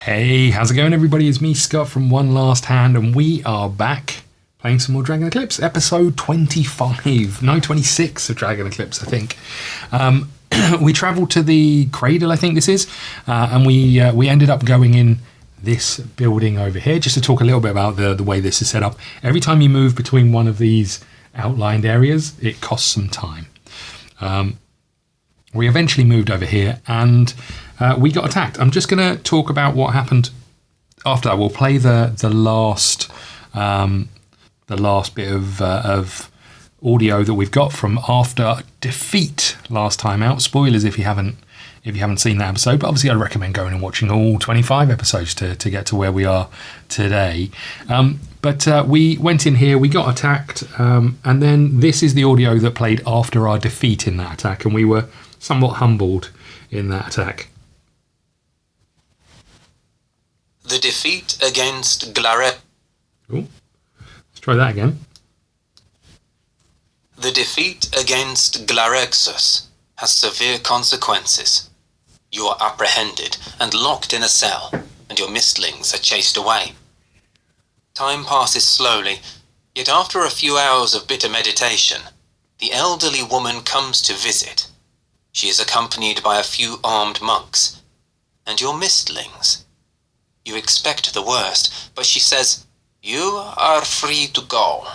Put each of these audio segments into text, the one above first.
Hey, how's it going, everybody? It's me, Scott, from One Last Hand, and we are back playing some more Dragon Eclipse, episode 25, no, 26 of Dragon Eclipse, I think. We travelled to the Cradle, I think this is, and we ended up going in this building over here, just to talk a little bit about the way this is set up. Every time you move between one of these outlined areas, it costs some time. We eventually moved over here, and we got attacked. I'm just going to talk about what happened after that. We'll play the last bit of audio that we've got from after defeat last time out. Spoilers if you haven't seen that episode, but obviously I'd recommend going and watching all 25 episodes to get to where we are today. But we went in here, we got attacked, and then this is the audio that played after our defeat in that attack, and we were somewhat humbled in that attack. The defeat against Glaret. Ooh. Let's try that again. The defeat against Glarexus has severe consequences. You are apprehended and locked in a cell, and your mistlings are chased away. Time passes slowly, yet after a few hours of bitter meditation, the elderly woman comes to visit. She is accompanied by a few armed monks, and your mistlings. You expect the worst, but she says, "You are free to go."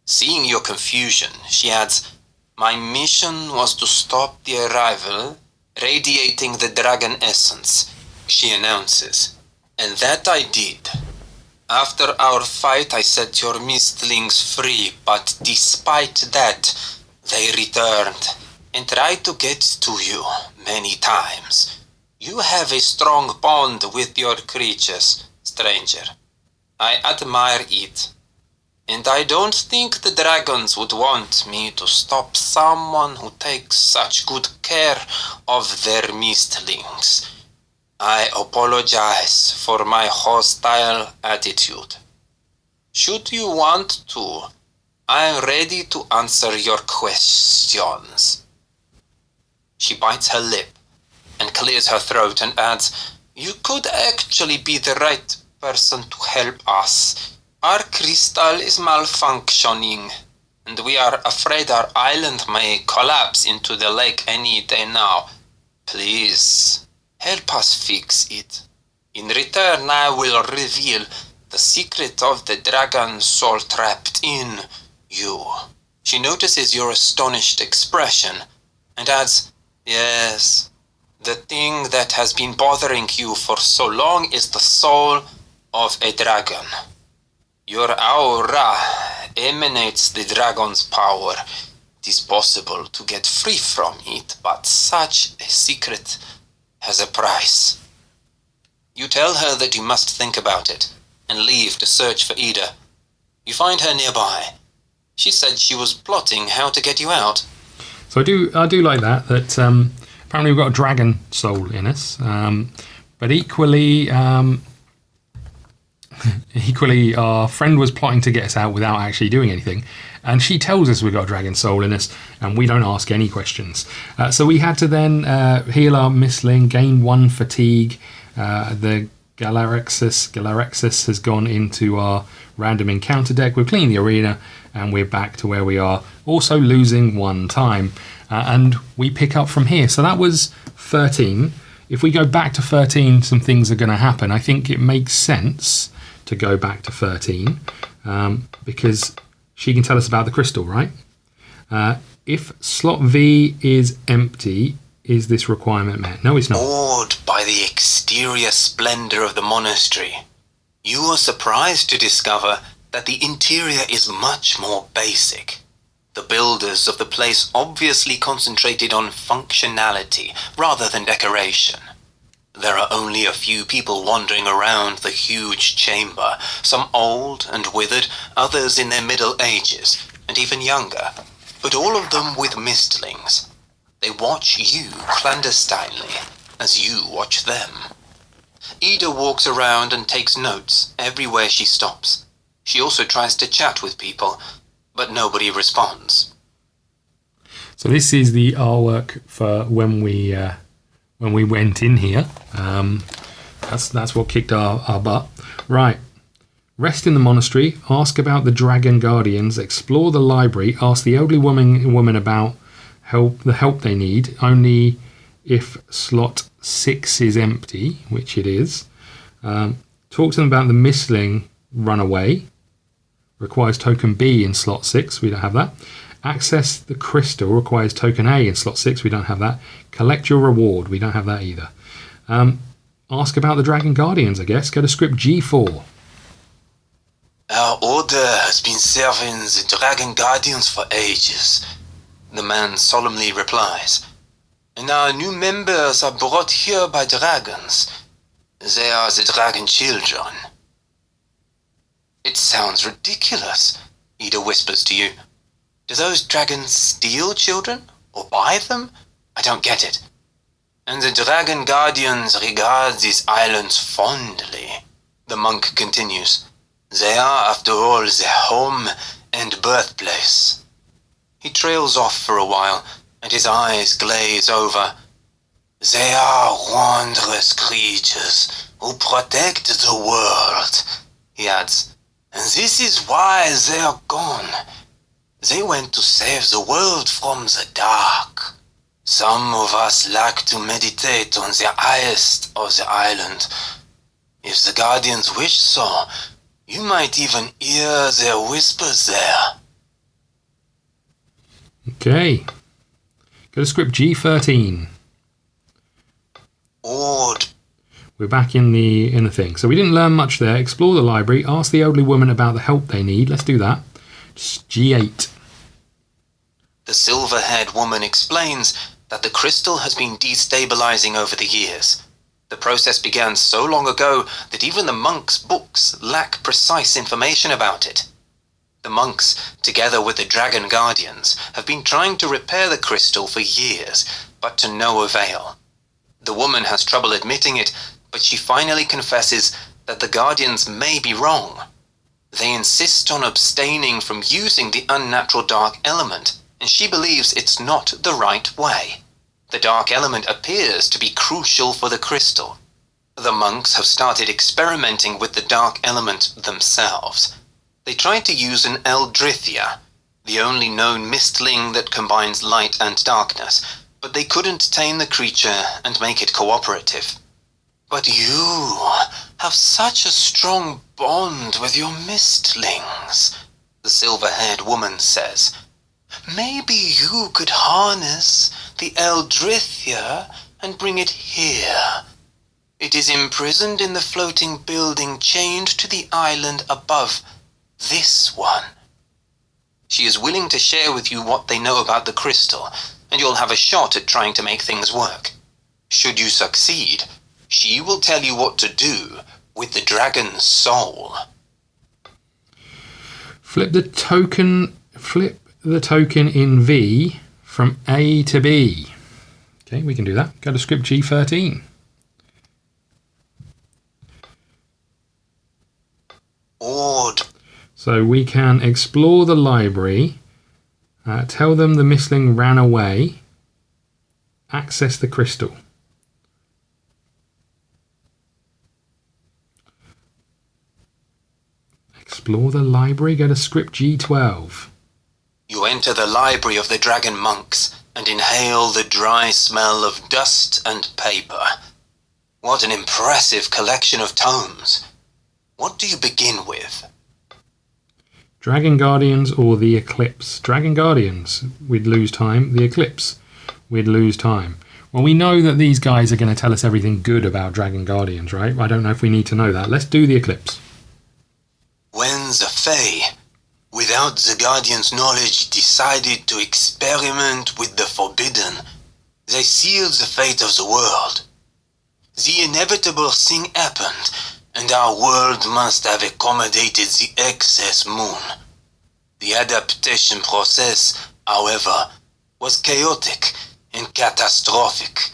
Seeing your confusion, she adds, "My mission was to stop the arrival, radiating the dragon essence," she announces. "And that I did. After our fight, I set your mistlings free, but despite that, they returned and tried to get to you many times. You have a strong bond with your creatures, stranger. I admire it. And I don't think the dragons would want me to stop someone who takes such good care of their mistlings. I apologize for my hostile attitude. Should you want to, I am ready to answer your questions." She bites her lip and clears her throat and adds, "You could actually be the right person to help us. Our crystal is malfunctioning, and we are afraid our island may collapse into the lake any day now. Please, help us fix it. In return, I will reveal the secret of the dragon soul trapped in you." She notices your astonished expression and adds, "Yes, the thing that has been bothering you for so long is the soul of a dragon. Your aura emanates the dragon's power. It is possible to get free from it, but such a secret has a price." You tell her that you must think about it and leave to search for Ida. You find her nearby. She said she was plotting how to get you out. So I do like that apparently we've got a dragon soul in us, but equally our friend was plotting to get us out without actually doing anything, and she tells us we've got a dragon soul in us, and we don't ask any questions. So we had to then heal our mistling, gain 1 fatigue. The Galarexus has gone into our random encounter deck. We've cleaned the arena, and we're back to where we are, also losing 1 time. And we pick up from here. So that was 13. If we go back to 13, some things are going to happen. I think it makes sense to go back to 13 because she can tell us about the crystal, right? If slot V is empty, is this requirement met? No, it's not. Awed by the exterior splendor of the monastery, you are surprised to discover that the interior is much more basic. The builders of the place obviously concentrated on functionality rather than decoration. There are only a few people wandering around the huge chamber, some old and withered, others in their middle ages, and even younger, but all of them with mistlings. They watch you clandestinely as you watch them. Ida walks around and takes notes everywhere she stops. She also tries to chat with people, but nobody responds. So this is the artwork for when we went in here. That's what kicked our butt. Right. Rest in the monastery. Ask about the dragon guardians. Explore the library. Ask the elderly woman about the help they need. Only if slot 6 is empty, which it is. Talk to them about the Mistling runaway. Requires token B in slot 6. We don't have that. Access the crystal. Requires token A in slot 6. We don't have that. Collect your reward. We don't have that either. Ask about the dragon guardians, I guess. Go to script G4. Our order has been serving the dragon guardians for ages, the man solemnly replies. And our new members are brought here by dragons. They are the dragon children. It sounds ridiculous, Ida whispers to you. Do those dragons steal children? Or buy them? I don't get it. And the dragon guardians regard these islands fondly, the monk continues. They are, after all, their home and birthplace. He trails off for a while, and his eyes glaze over. They are wondrous creatures who protect the world, he adds. And this is why they are gone. They went to save the world from the dark. Some of us like to meditate on the highest of the island. If the guardians wish so, you might even hear their whispers there. Okay. Go to script G13. Odd. We're back in the thing. So we didn't learn much there. Explore the library. Ask the elderly woman about the help they need. Let's do that. Just G8. The silver-haired woman explains that the crystal has been destabilizing over the years. The process began so long ago that even the monks' books lack precise information about it. The monks, together with the dragon guardians, have been trying to repair the crystal for years, but to no avail. The woman has trouble admitting it, but she finally confesses that the guardians may be wrong. They insist on abstaining from using the unnatural dark element, and she believes it's not the right way. The dark element appears to be crucial for the crystal. The monks have started experimenting with the dark element themselves. They tried to use an Eldrithia, the only known mistling that combines light and darkness, but they couldn't tame the creature and make it cooperative. But you have such a strong bond with your mistlings, the silver-haired woman says. Maybe you could harness the Eldrithia and bring it here. It is imprisoned in the floating building chained to the island above this one. She is willing to share with you what they know about the crystal, and you'll have a shot at trying to make things work. Should you succeed, she will tell you what to do with the dragon's soul. Flip the token in V from A to B. Okay, we can do that. Go to script G13. Odd. So we can explore the library, tell them the mistling ran away, access the crystal. Explore the library, go to script G12. You enter the library of the dragon monks and inhale the dry smell of dust and paper. What an impressive collection of tomes. What do you begin with? Dragon Guardians or the Eclipse? Dragon Guardians, we'd lose time. The Eclipse, we'd lose time. Well, we know that these guys are going to tell us everything good about Dragon Guardians, right? I don't know if we need to know that. Let's do the Eclipse. When the Fae, without the Guardian's knowledge, decided to experiment with the forbidden, they sealed the fate of the world. The inevitable thing happened, and our world must have accommodated the excess moon. The adaptation process, however, was chaotic and catastrophic.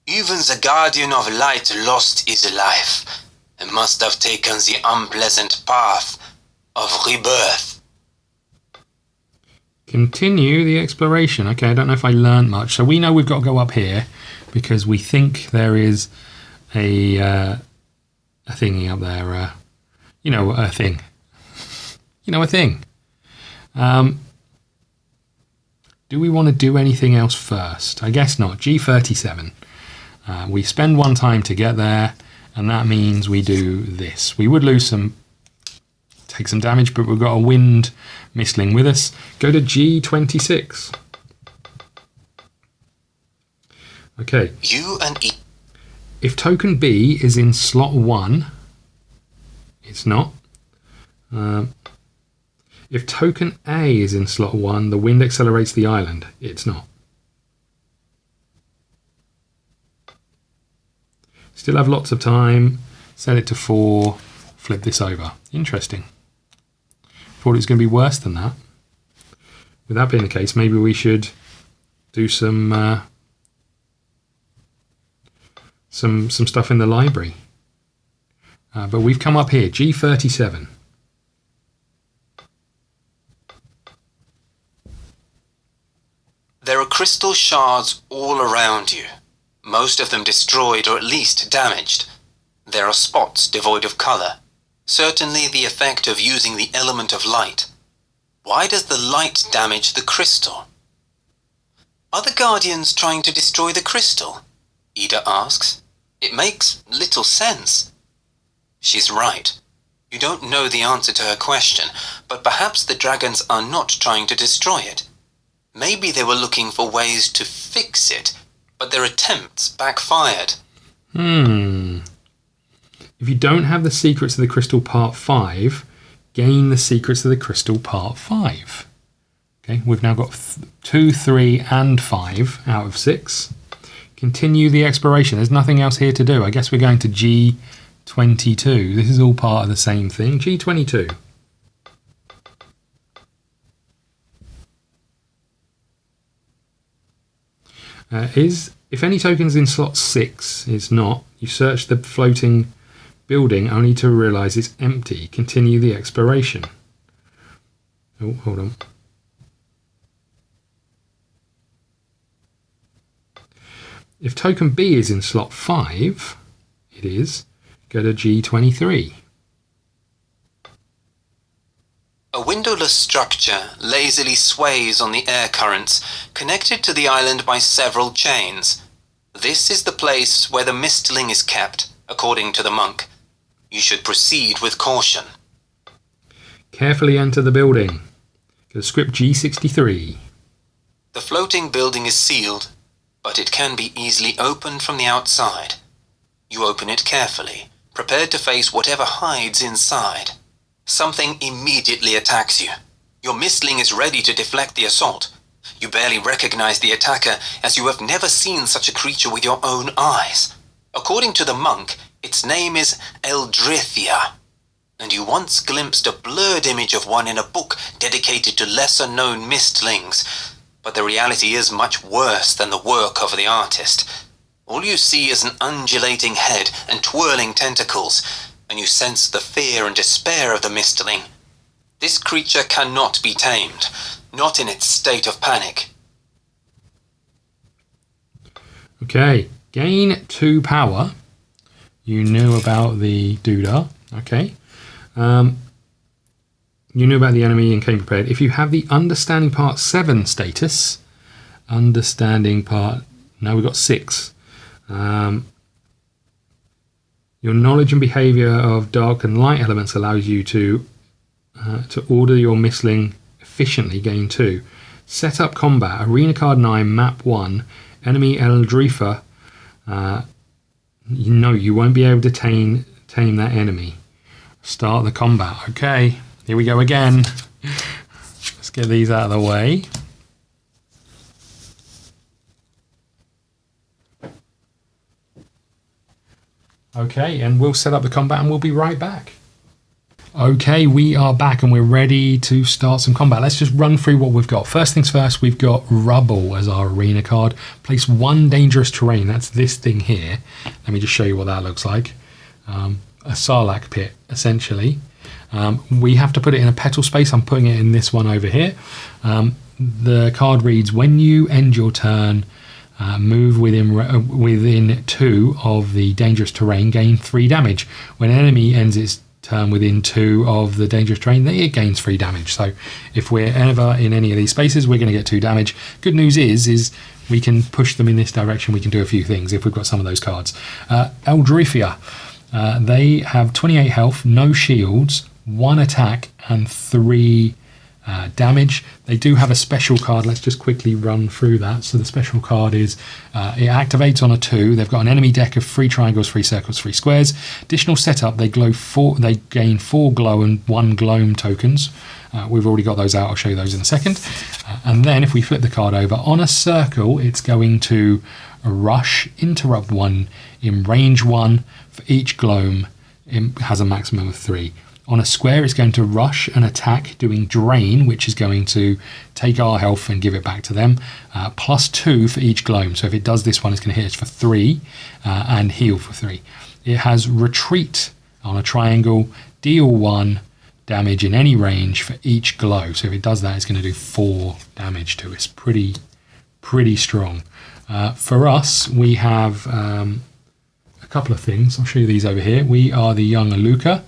Even the Guardian of Light lost his life, and must have taken the unpleasant path of rebirth. Continue the exploration. Okay, I don't know if I learned much. So we know we've got to go up here because we think there is a a thingy up there. You know, a thing. You know, a thing. Do we want to do anything else first? I guess not. G37. We spend 1 time to get there, and that means we do this. We would lose take some damage, but we've got a wind mistling with us. Go to G26. Okay. U and E. If token B is in slot 1, it's not. If token A is in slot 1, the wind accelerates the island. It's not. Still have lots of time. Set it to 4. Flip this over. Interesting. Thought it was going to be worse than that. With that being the case, maybe we should do some stuff in the library. But we've come up here, G37. There are crystal shards all around you, most of them destroyed or at least damaged. There are spots devoid of color, certainly the effect of using the element of light. Why does the light damage the crystal? Are the Guardians trying to destroy the crystal? Ida asks. It makes little sense. She's right. You don't know the answer to her question, but perhaps the dragons are not trying to destroy it. Maybe they were looking for ways to fix it, but their attempts backfired. If you don't have the secrets of the crystal part 5, gain the secrets of the crystal part 5. Okay, we've now got 2, 3, and 5 out of 6. Continue the exploration. There's nothing else here to do. I guess we're going to G22. This is all part of the same thing. G22. If any token's in slot 6, it's not. You search the floating building only to realise it's empty. Continue the exploration. Oh, hold on. If token B is in slot 5, it is. Go to G23. A windowless structure lazily sways on the air currents, connected to the island by several chains. This is the place where the mistling is kept, according to the monk. You should proceed with caution. Carefully enter the building. Go to script G63. The floating building is sealed, but it can be easily opened from the outside. You open it carefully, prepared to face whatever hides inside. Something immediately attacks you. Your mistling is ready to deflect the assault. You barely recognize the attacker, as you have never seen such a creature with your own eyes. According to the monk, its name is Eldrithia, and you once glimpsed a blurred image of one in a book dedicated to lesser-known mistlings. But the reality is much worse than the work of the artist. All you see is an undulating head and twirling tentacles, and you sense the fear and despair of the mistling. This creature cannot be tamed, not in its state of panic. Okay, gain 2 power. You knew about the doodah. Okay. You knew about the enemy and came prepared. If you have the understanding part 7 status, understanding part, now we've got 6. Your knowledge and behavior of dark and light elements allows you to order your mistling efficiently, gain 2. Set up combat, arena card 9, map 1, enemy Eldritha. You won't be able to tame that enemy. Start the combat. Okay, here we go again. Let's get these out of the way. Okay, and we'll set up the combat and we'll be right back. Okay, we are back and we're ready to start some combat. Let's just run through what we've got. First things first, we've got Rubble as our arena card. Place 1 dangerous terrain. That's this thing here. Let me just show you what that looks like. A Sarlacc pit, essentially. We have to put it in a petal space. I'm putting it in this one over here. The card reads, when you end your turn, Move within 2 of the dangerous terrain, gain 3 damage. When an enemy ends its turn within 2 of the dangerous terrain, it gains 3 damage. So if we're ever in any of these spaces, we're going to get 2 damage. Good news is we can push them in this direction. We can do a few things if we've got some of those cards. Eldrifia, they have 28 health, no shields, 1 attack and 3 damage. They do have a special card. Let's just quickly run through that. So the special card is it activates on a 2. They've got an enemy deck of 3 triangles, 3 circles, 3 squares. Additional setup, they gain 4 glow and 1 gloam tokens. We've already got those out. I'll show you those in a second. And then if we flip the card over, on a circle, it's going to rush, interrupt 1 in range 1 for each gloam. It has a maximum of 3. On a square, it's going to rush and attack, doing drain, which is going to take our health and give it back to them, +2 for each gloam. So if it does this one, it's going to hit us for 3 and heal for 3. It has retreat on a triangle, deal 1 damage in any range for each glow. So if it does that, it's going to do 4 damage to us. Pretty strong. For us, we have a couple of things. I'll show you these over here. We are the young Aluka.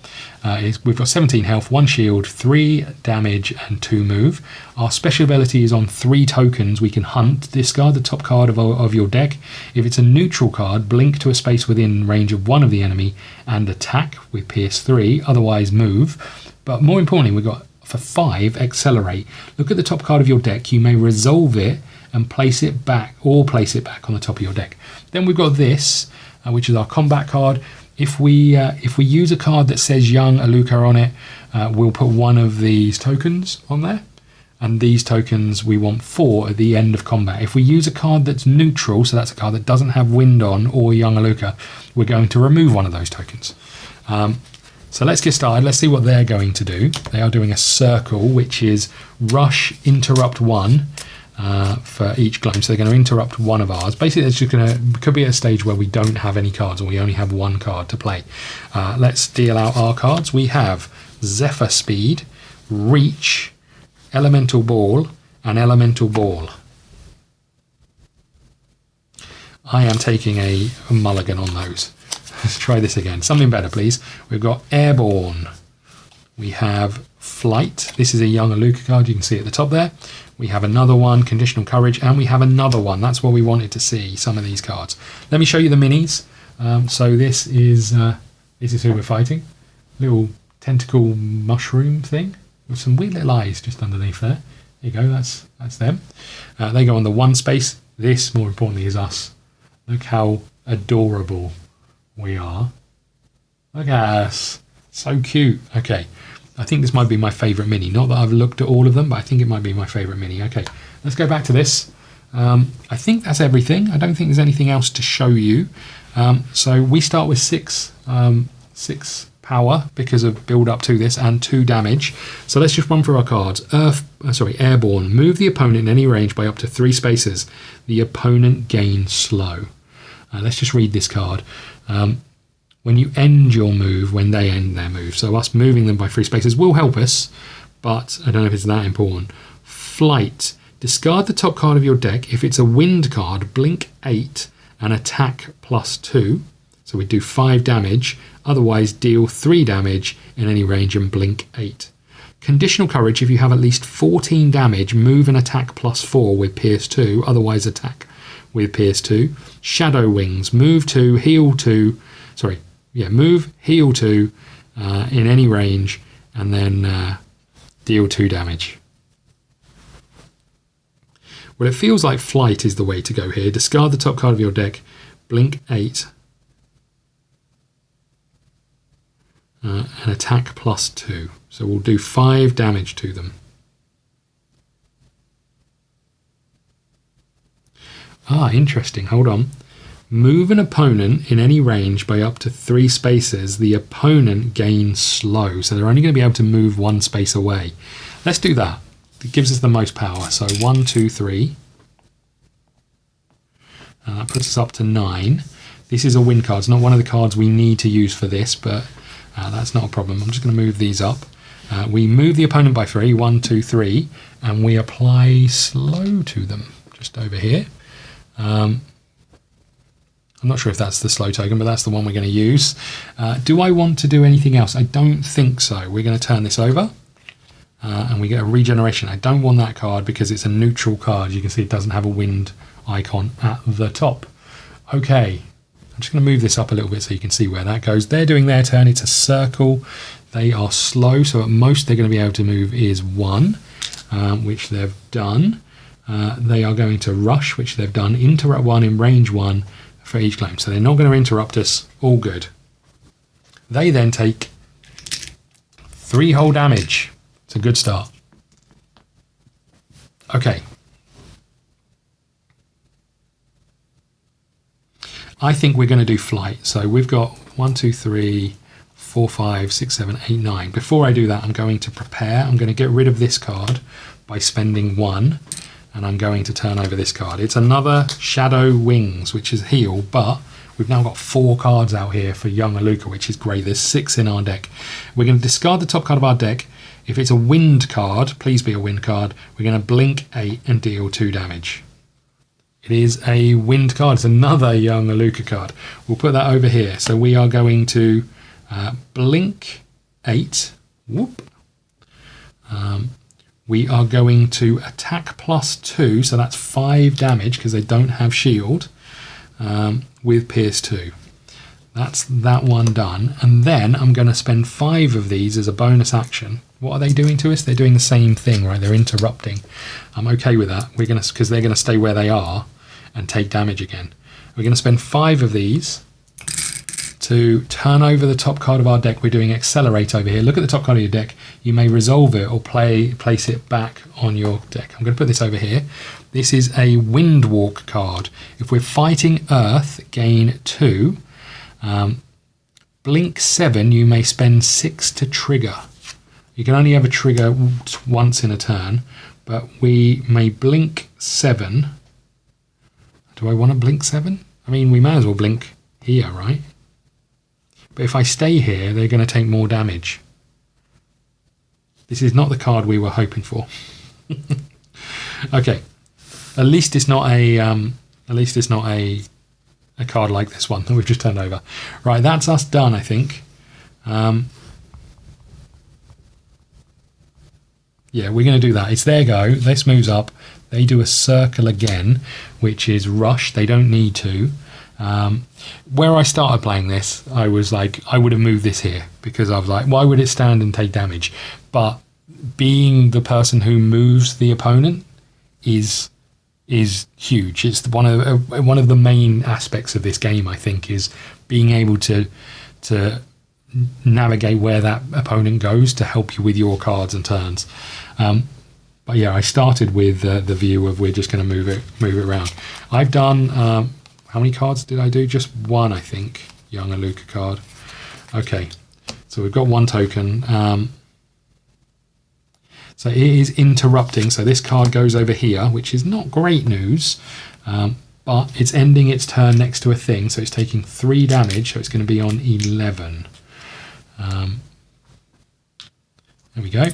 We've got 17 health, 1 shield, 3 damage and 2 move. Our special ability is on 3 tokens. We can hunt, discard the top card of your deck. If it's a neutral card, blink to a space within range of 1 of the enemy and attack with Pierce 3, otherwise move. But more importantly, we've got for 5, accelerate. Look at the top card of your deck. You may resolve it and place it back on the top of your deck. Then we've got this, which is our combat card. If we use a card that says young Aluka on it, we'll put 1 of these tokens on there, and these tokens we want 4 at the end of combat. If we use a card that's neutral, so that's a card that doesn't have wind on or young Aluka, we're going to remove 1 of those tokens. So let's get started. Let's see what they're going to do. They are doing a circle, which is rush, interrupt 1 for each gloam. So they're going to interrupt 1 of ours. Basically, it's just could be at a stage where we don't have any cards or we only have 1 card to play. Let's deal out our cards. We have Zephyr Speed, Reach, Elemental Ball, and Elemental Ball. I am taking a mulligan on those. Let's try this again. Something better, please. We've got Airborne. We have Flight. This is a young Aluka card. You can see at the top there. We have another one, Conditional Courage, and we have another one. That's what we wanted to see, some of these cards. Let me show you the minis. So this is who we're fighting. Little tentacle mushroom thing with some weird little eyes just underneath there. There you go, that's them. They go on the 1 space. This, more importantly, is us. Look how adorable we are. Look at us. So cute. Okay. I think this might be my favourite mini. Not that I've looked at all of them, but I think it might be my favourite mini. Okay, let's go back to this. I think that's everything. I don't think there's anything else to show you. So we start with 6 power because of build up to this and 2 damage. So let's just run through our cards. Airborne. Move the opponent in any range by up to 3 spaces. The opponent gains slow. Let's just read this card. When you end your move, when they end their move. So us moving them by 3 spaces will help us, but I don't know if it's that important. Flight. Discard the top card of your deck. If it's a wind card, blink 8 and attack +2. So we do 5 damage. Otherwise, deal 3 damage in any range and blink 8. Conditional Courage. If you have at least 14 damage, move and attack +4 with Pierce 2. Otherwise, attack with Pierce 2. Shadow Wings. Move 2, heal 2. Move, heal 2 in any range, and then deal 2 damage. Well, it feels like Flight is the way to go here. Discard the top card of your deck, blink 8, and attack +2. So we'll do 5 damage to them. Interesting. Hold on. Move an opponent in any range by up to 3 spaces. The opponent gains slow. So they're only going to be able to move 1 space away. Let's do that. It gives us the most power. So 1, 2, 3. That puts us up to 9. This is a win card. It's not one of the cards we need to use for this, but that's not a problem. I'm just going to move these up. We move the opponent by 3. 1, 2, 3. And we apply slow to them just over here. I'm not sure if that's the slow token, but that's the one we're going to use. Do I want to do anything else? I don't think so. We're going to turn this over. And we get a regeneration. I don't want that card because it's a neutral card. You can see it doesn't have a wind icon at the top. Okay, I'm just going to move this up a little bit so you can see where that goes. They're doing their turn. It's a circle. They are slow, so at most they're going to be able to move is 1, which they've done. They are going to rush, which they've done. Interrupt 1 in range 1 for each claim. So they're not going to interrupt us. All good. They then take 3 whole damage. It's a good start. Okay. I think we're going to do flight. So we've got 1, 2, 3, 4, 5, 6, 7, 8, 9. Before I do that, I'm going to prepare. I'm going to get rid of this card by spending 1. And I'm going to turn over this card. It's another Shadow Wings, which is heal, but we've now got 4 cards out here for young Aluka, which is great. There's 6 in our deck. We're going to discard the top card of our deck. If it's a wind card, please be a wind card, we're going to blink 8 and deal 2 damage. It is a wind card. It's another young Aluka card. We'll put that over here. So we are going to blink 8. Whoop. We are going to attack +2, so that's 5 damage because they don't have shield, with Pierce 2. That's that one done. And then I'm going to spend 5 of these as a bonus action. What are they doing to us? They're doing the same thing, right? They're interrupting. I'm okay with that. We're going to, because they're going to stay where they are and take damage again. We're going to spend 5 of these to turn over the top card of our deck. We're doing Accelerate over here. Look at the top card of your deck. You may resolve it or place it back on your deck. I'm going to put this over here. This is a Windwalk card. If we're fighting Earth, gain 2. Blink 7, you may spend 6 to trigger. You can only have a trigger once in a turn, but we may blink 7. Do I want to blink 7? I mean, we may as well blink here, right? But if I stay here, they're going to take more damage. This is not the card we were hoping for. Okay, at least it's not a card like this one that we've just turned over. Right, that's us done, I think. Yeah, we're going to do that. It's their go. This moves up. They do a circle again, which is rush. They don't need to. Where I started playing this, I was like, I would have moved this here because I was like, why would it stand and take damage? But being the person who moves the opponent is huge. It's one of the main aspects of this game, I think, is being able to navigate where that opponent goes to help you with your cards and turns. But yeah, I started with the view of we're just going to move it around. I've done how many cards did I do? Just 1, I think. Young Aluka card. Okay, so we've got 1 token. So it is interrupting. So this card goes over here, which is not great news, but it's ending its turn next to a thing. So it's taking 3 damage. So it's going to be on 11. There we go.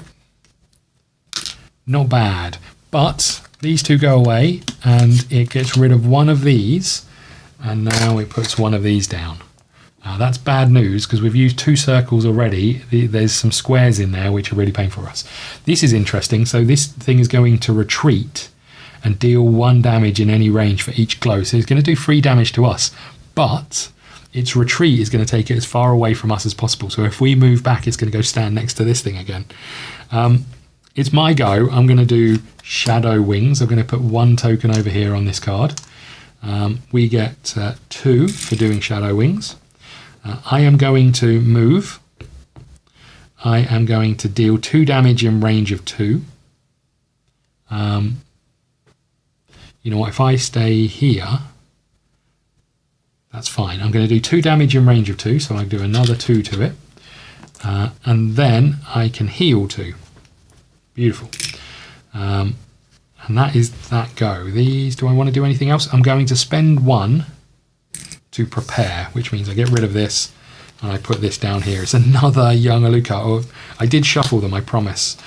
Not bad. But these 2 go away, and it gets rid of 1 of these, and now it puts 1 of these down. That's bad news because we've used 2 circles already. There's some squares in there which are really painful for us. This is interesting. So this thing is going to retreat and deal 1 damage in any range for each glow. So it's going to do 3 damage to us, but its retreat is going to take it as far away from us as possible. So if we move back, it's going to go stand next to this thing again. It's my go. I'm going to do Shadow Wings. I'm going to put 1 token over here on this card. We get 2 for doing Shadow Wings. I am going to move. I am going to deal 2 damage in range of 2. You know what? If I stay here, that's fine. I'm going to do 2 damage in range of 2, so I do another 2 to it. And then I can heal 2. Beautiful. And that is that go. These, do I want to do anything else? I'm going to spend 1 to prepare, which means I get rid of this and I put this down here. It's another young Aluka. Oh, I did shuffle them, I promise.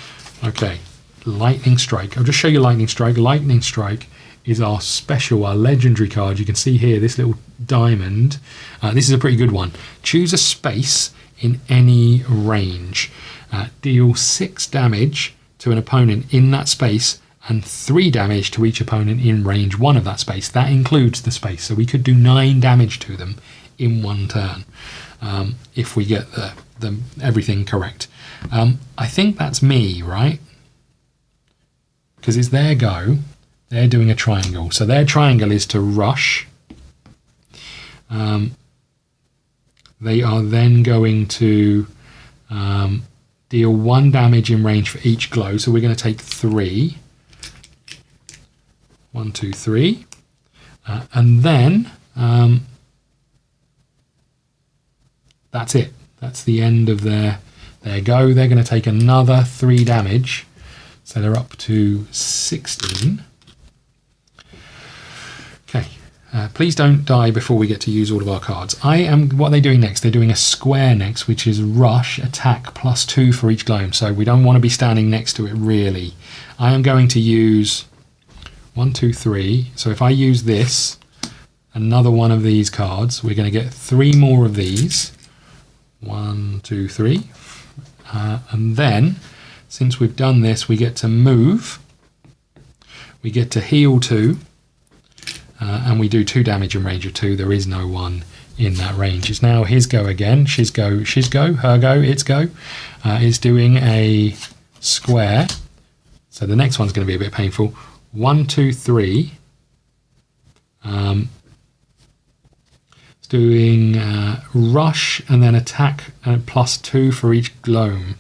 Okay, Lightning Strike. I'll just show you Lightning Strike. Lightning Strike is our special, our legendary card. You can see here this little diamond. This is a pretty good one. Choose a space in any range. Deal 6 damage to an opponent in that space and 3 damage to each opponent in range 1 of that space. That includes the space, so we could do 9 damage to them in one turn if we get the everything correct. I think that's me, right? Because it's their go. They're doing a triangle. So their triangle is to rush. They are then going to deal 1 damage in range for each glow. So we're going to take 3. 1, 2, 3. And then that's it. That's the end of their go. They're going to take another 3 damage. So they're up to 16. Okay. Please don't die before we get to use all of our cards. What are they doing next? They're doing a square next, which is rush, attack, +2 for each gloam. So we don't want to be standing next to it, really. I am going to use 1, 2, 3. So if I use this, another one of these cards, we're going to get 3 more of these. 1, 2, 3. And then, since we've done this, we get to move. We get to heal 2. And we do 2 damage in range of 2. There is no one in that range. It's now his go again. She's go, her go, its go. It's doing a square. So the next one's going to be a bit painful. 1, 2, 3. It's doing rush and then attack +2 for each gloam.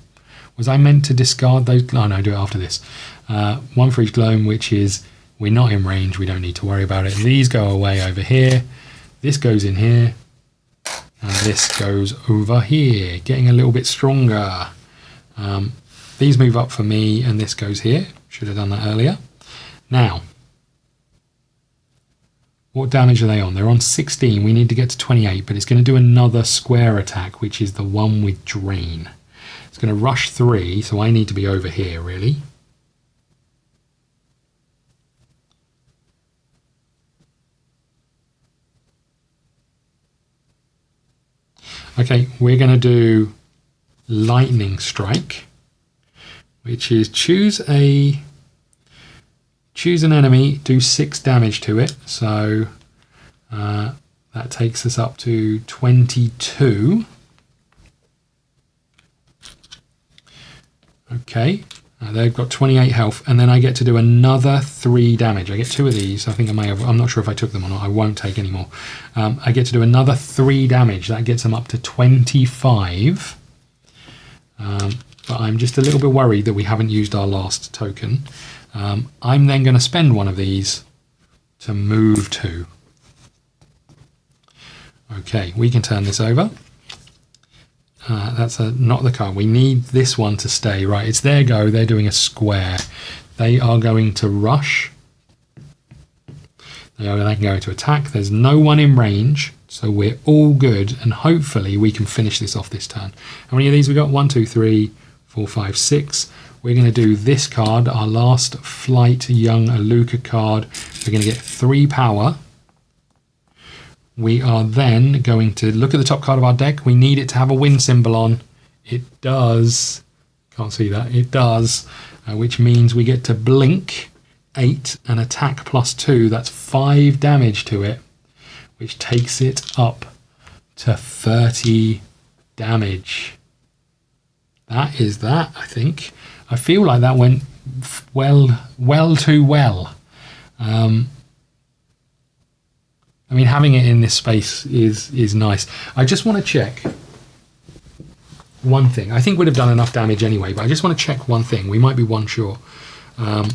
Was I meant to discard those? Oh no, do it after this. 1 for each gloam, which is we're not in range. We don't need to worry about it. These go away over here. This goes in here. And this goes over here. Getting a little bit stronger. These move up for me and this goes here. Should have done that earlier. Now, what damage are they on? They're on 16. We need to get to 28, but it's going to do another square attack, which is the one with drain. It's going to rush 3, so I need to be over here, really. Okay, we're going to do lightning strike, which is choose an enemy, do 6 damage to it. So that takes us up to 22. Okay, they've got 28 health, and then I get to do another 3 damage. I get 2 of these. I think I may have. I'm not sure if I took them or not. I won't take any more. I get to do another 3 damage. That gets them up to 25. But I'm just a little bit worried that we haven't used our last token. I'm then going to spend one of these to move 2. Okay, we can turn this over. That's not the card. We need this one to stay. Right, it's their go. They're doing a square. They are going to rush. They are then going to attack. There's no one in range, so we're all good, and hopefully we can finish this off this turn. How many of these we got? 1, 2, 3, 4, 5, 6. We're going to do this card, our last Flight Young Aluka card. We're going to get 3 power. We are then going to look at the top card of our deck. We need it to have a win symbol on. It does. Can't see that. It does. Which means we get to blink 8 and attack +2. That's 5 damage to it, which takes it up to 30 damage. That is that, I think. I feel like that went well too well. I mean, having it in this space is nice. I just want to check one thing. I think we'd have done enough damage anyway, but I just want to check one thing. We might be one short. I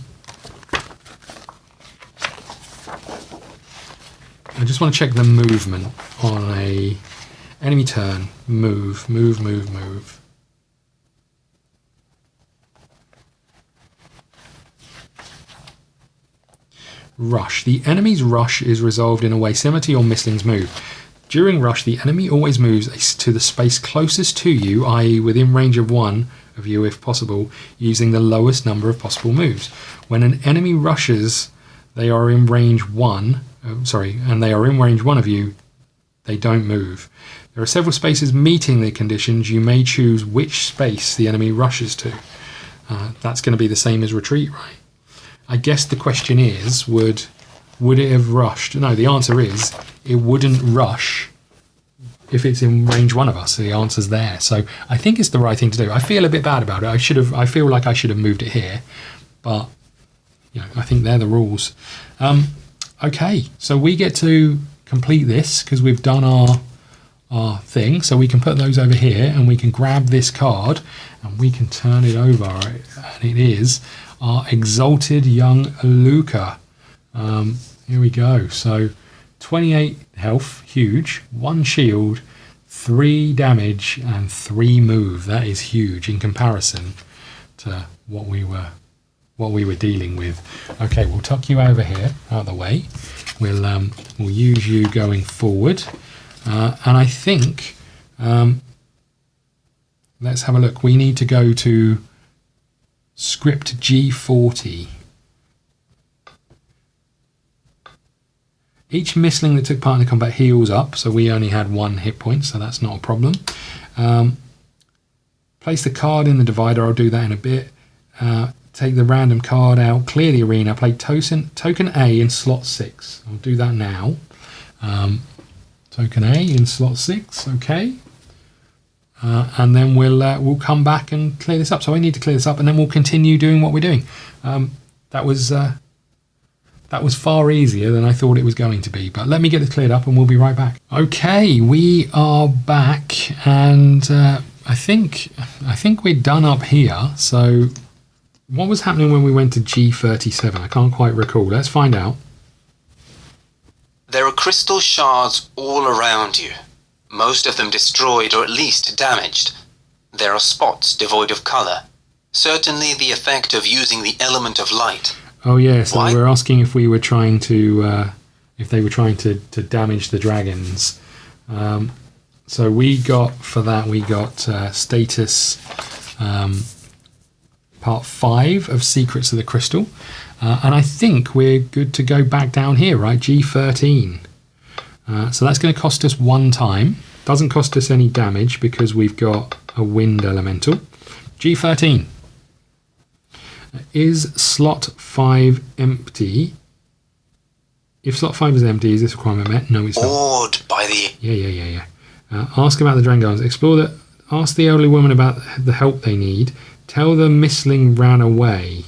just want to check the movement on a enemy turn. Move. Rush. The enemy's rush is resolved in a way similar to your Mistling's move. During rush, the enemy always moves to the space closest to you, i.e. within range of 1 of you if possible, using the lowest number of possible moves. When an enemy rushes they are in range 1. And they are in range 1 of you. They don't move. There are several spaces meeting the conditions. You may choose which space the enemy rushes to. That's going to be the same as retreat, right? I guess the question is, would it have rushed? No, the answer is it wouldn't rush if it's in range 1 of us. The answer's there. So I think it's the right thing to do. I feel a bit bad about it. I feel like I should have moved it here, but I think they're the rules. Okay, so we get to complete this because we've done our thing. So we can put those over here, and we can grab this card, and we can turn it over, and it is our Exalted Young Luca. Here we go. So 28 health, huge, 1 shield, 3 damage, and 3 move. That is huge in comparison to what we were dealing with. Okay, we'll tuck you over here out of the way. We'll use you going forward, and I think let's have a look. We need to go to script G40. Each Mistling that took part in the combat heals up, so we only had 1 hit point, so that's not a problem. Place the card in the divider. I'll do that in a bit. Take the random card out, clear the arena, play token A in slot 6. I'll do that now. Token A in slot 6, okay. And then we'll come back and clear this up. So I need to clear this up, and then we'll continue doing what we're doing. That was far easier than I thought it was going to be. But let me get this cleared up, and we'll be right back. Okay, we are back, and I think we're done up here. So what was happening when we went to G37? I can't quite recall. Let's find out. There are crystal shards all around you, most of them destroyed or at least damaged. There are spots devoid of colour, certainly the effect of using the element of light. Oh yeah, so we're asking if we were trying to, if they were trying to damage the dragons. So we got status part 5 of Secrets of the Crystal. And I think we're good to go back down here, right? G13. So that's going to cost us 1 time. Doesn't cost us any damage because we've got a wind elemental. G13. Is slot 5 empty? If slot 5 is empty, is this requirement met? No, it's not. Awed by the... Yeah. Ask about the Drangars. Ask the elderly woman about the help they need. Tell the Mistling ran away.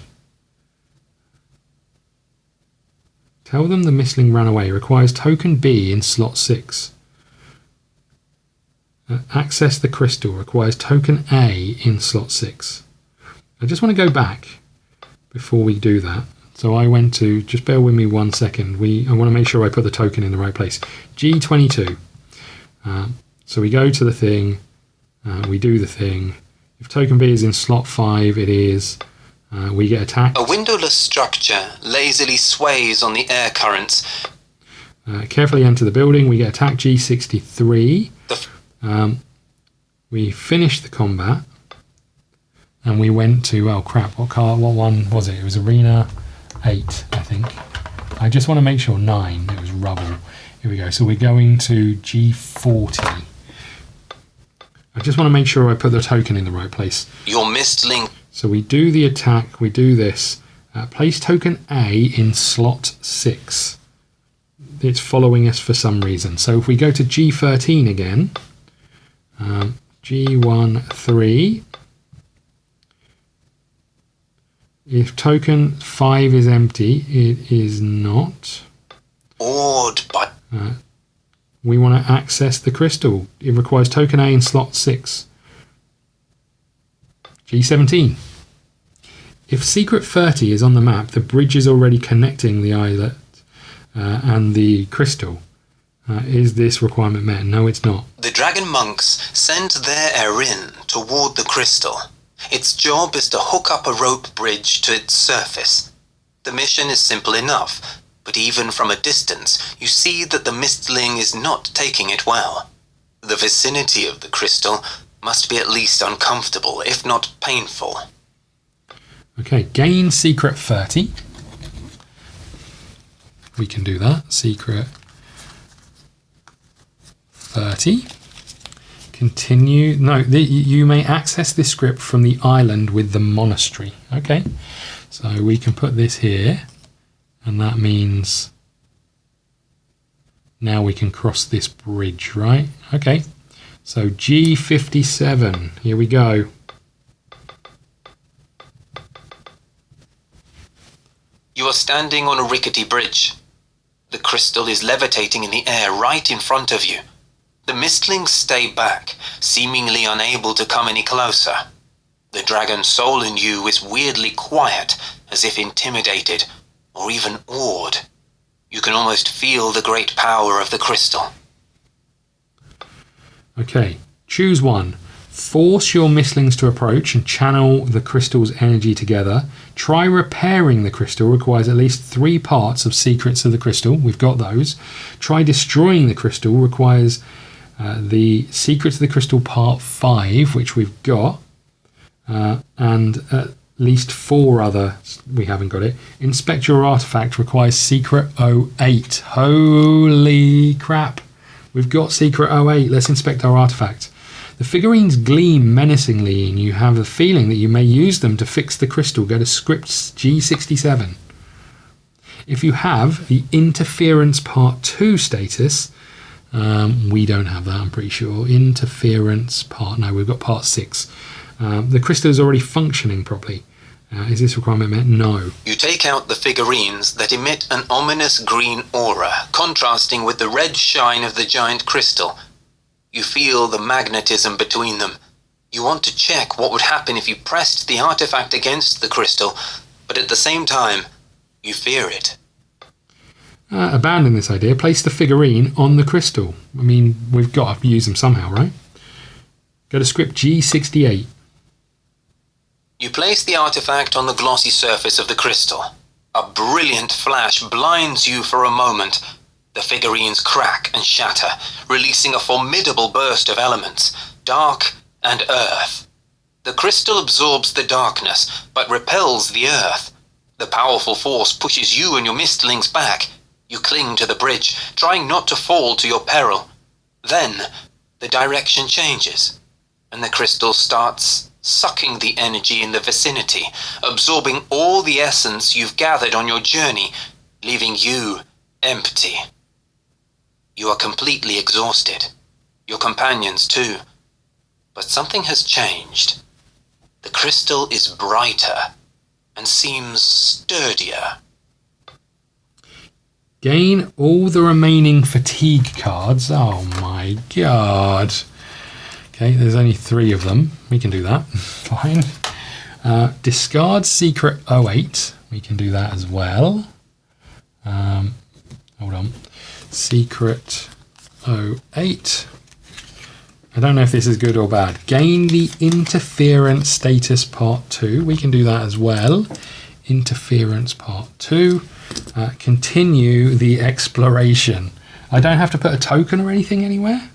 Tell them the Mistling ran away. Requires token B in slot 6. Access the crystal. Requires token A in slot 6. I just want to go back before we do that. So I went to, just bear with me 1 second. I want to make sure I put the token in the right place. G22. So we go to the thing. We do the thing. If token B is in slot 5, it is. We get attacked. A windowless structure lazily sways on the air currents. Carefully enter the building. We get attacked G63. We finished the combat. And we went to, oh crap, what one was it? It was Arena 8, I think. I just want to make sure 9, it was rubble. Here we go. So we're going to G40. I just want to make sure I put the token in the right place. Your Mistling. So we do the attack, we do this. Place token A in slot 6. It's following us for some reason. So if we go to G13 again, G13, if token 5 is empty, it is not. Awed by... We want to access the crystal. It requires token A in slot 6. G17. If secret 30 is on the map, the bridge is already connecting the islet and the crystal. Is this requirement met? No, it's not. The dragon monks send their Erin toward the crystal. Its job is to hook up a rope bridge to its surface. The mission is simple enough, but even from a distance, you see that the Mistling is not taking it well. The vicinity of the crystal must be at least uncomfortable, if not painful. Okay, gain secret 30. We can do that. Secret 30. Continue. No, you may access this script from the island with the monastery. Okay, so we can put this here, and that means now we can cross this bridge, right? Okay, so G57, here we go. You are standing on a rickety bridge. The crystal is levitating in the air right in front of you. The mistlings stay back, seemingly unable to come any closer. The dragon soul in you is weirdly quiet, as if intimidated, or even awed. You can almost feel the great power of the crystal. Okay, choose one. Force your mistlings to approach and channel the crystal's energy together. Try repairing the crystal, requires at least 3 parts of Secrets of the Crystal. We've got those. Try destroying the crystal, requires the Secrets of the Crystal Part 5, which we've got, and at least 4 other, we haven't got it. Inspect your artifact, requires Secret 08. Holy crap. We've got Secret 08. Let's inspect our artifact. The figurines gleam menacingly, and you have the feeling that you may use them to fix the crystal. Go to scripts G67. If you have the Interference Part 2 status, we don't have that, I'm pretty sure. Interference Part, no, we've got Part 6. The crystal is already functioning properly. Is this requirement met? No. You take out the figurines that emit an ominous green aura, contrasting with the red shine of the giant crystal. You feel the magnetism between them. You want to check what would happen if you pressed the artifact against the crystal, but at the same time, you fear it. Abandon this idea. Place the figurine on the crystal. I mean, we've got to use them somehow, right? Go to script G68. You place the artifact on the glossy surface of the crystal. A brilliant flash blinds you for a moment. The figurines crack and shatter, releasing a formidable burst of elements, dark and earth. The crystal absorbs the darkness, but repels the earth. The powerful force pushes you and your mistlings back. You cling to the bridge, trying not to fall to your peril. Then, the direction changes, and the crystal starts sucking the energy in the vicinity, absorbing all the essence you've gathered on your journey, leaving you empty. You are completely exhausted. Your companions too. But something has changed. The crystal is brighter and seems sturdier. Gain all the remaining fatigue cards. Oh my god. Okay, there's only 3 of them. We can do that. Fine. Discard Secret 08. We can do that as well. Hold on. Secret 08. I don't know if this is good or bad. Gain the Interference Status Part 2. We can do that as well. Interference Part 2. Continue the exploration. I don't have to put a token or anything anywhere?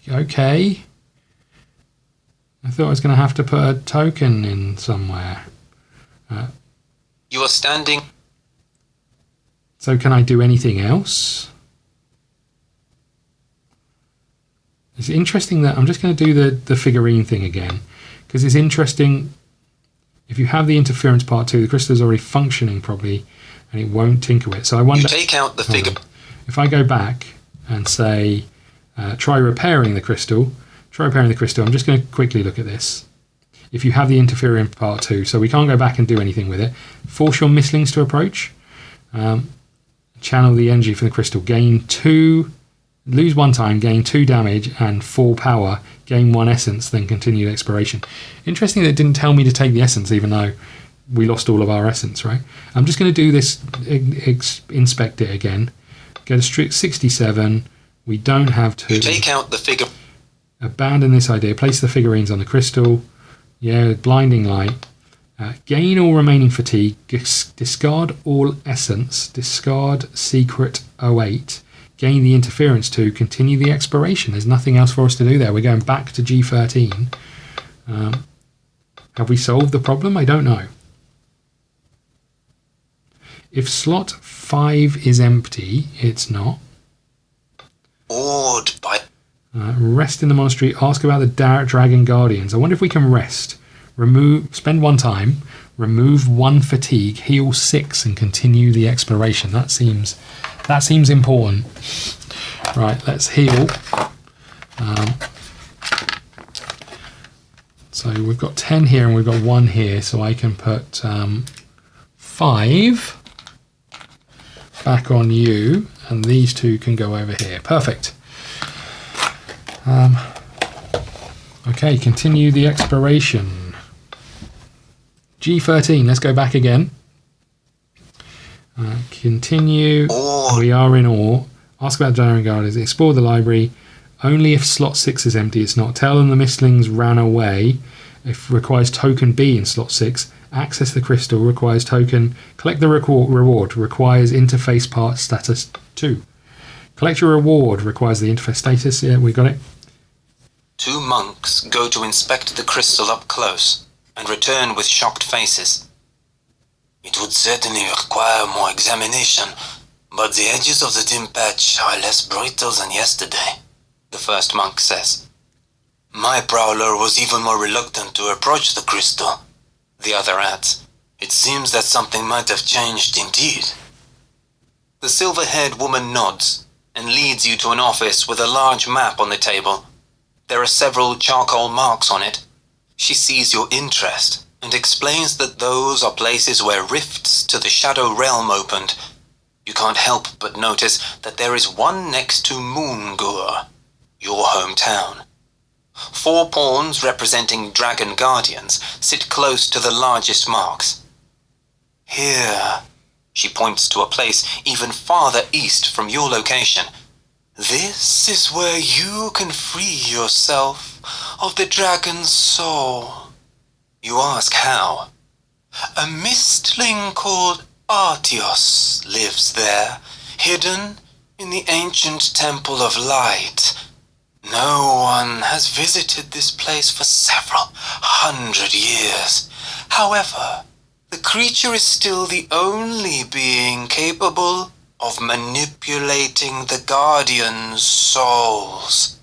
Okay. I thought I was going to have to put a token in somewhere. You are standing. So can I do anything else? It's interesting that I'm just going to do the figurine thing again, because it's interesting. If you have the Interference Part 2, the crystal is already functioning properly and it won't tinker with it. So I wonder. You take out the figure. If I go back and say, try repairing the crystal, I'm just going to quickly look at this. If you have the Interference Part 2, so we can't go back and do anything with it. Force your mistlings to approach. Channel the energy from the crystal. Gain 2, lose 1 time, gain 2 damage and 4 power. Gain 1 essence, then continue exploration. Interesting that it didn't tell me to take the essence, even though we lost all of our essence, right? I'm just going to do this, inspect it again. Go to strict 67. We don't have to. You take out the figure. Abandon this idea. Place the figurines on the crystal. Yeah, blinding light. Gain all remaining fatigue. Discard all essence. Discard Secret 08. Gain the Interference 2. Continue the exploration. There's nothing else for us to do there. We're going back to G13. Have we solved the problem? I don't know. If slot 5 is empty, it's not. Awed by... Rest in the monastery. Ask about the dragon guardians. I wonder if we can rest. Spend 1 time. Remove 1 fatigue. Heal 6 and continue the exploration. That seems important. Right, let's heal. So we've got 10 here and we've got 1 here. So I can put 5 back on you, and these 2 can go over here. Perfect. Okay, continue the exploration. G13, let's go back again. Continue. We are in awe. Ask about Dragon Guardians. Explore the library. Only if slot 6 is empty, it's not. Tell them the mistlings ran away. If requires token B in slot 6. Access the crystal requires token. Collect the reward requires interface part status 2. Collect your reward requires the interface status. Yeah, we got it. 2 monks go to inspect the crystal up close and return with shocked faces. It would certainly require more examination, but the edges of the dim patch are less brittle than yesterday, the first monk says. My prowler was even more reluctant to approach the crystal, the other adds. It seems that something might have changed indeed. The silver-haired woman nods and leads you to an office with a large map on the table. There are several charcoal marks on it. She sees your interest and explains that those are places where rifts to the Shadow Realm opened. You can't help but notice that there is one next to Moongur, your hometown. 4 pawns representing dragon guardians sit close to the largest marks. Here, she points to a place even farther east from your location. This is where you can free yourself of the dragon's soul. You ask how. A mistling called Artios lives there, hidden in the ancient Temple of Light. No one has visited this place for several 100 years. However, the creature is still the only being capable of manipulating the Guardian's souls.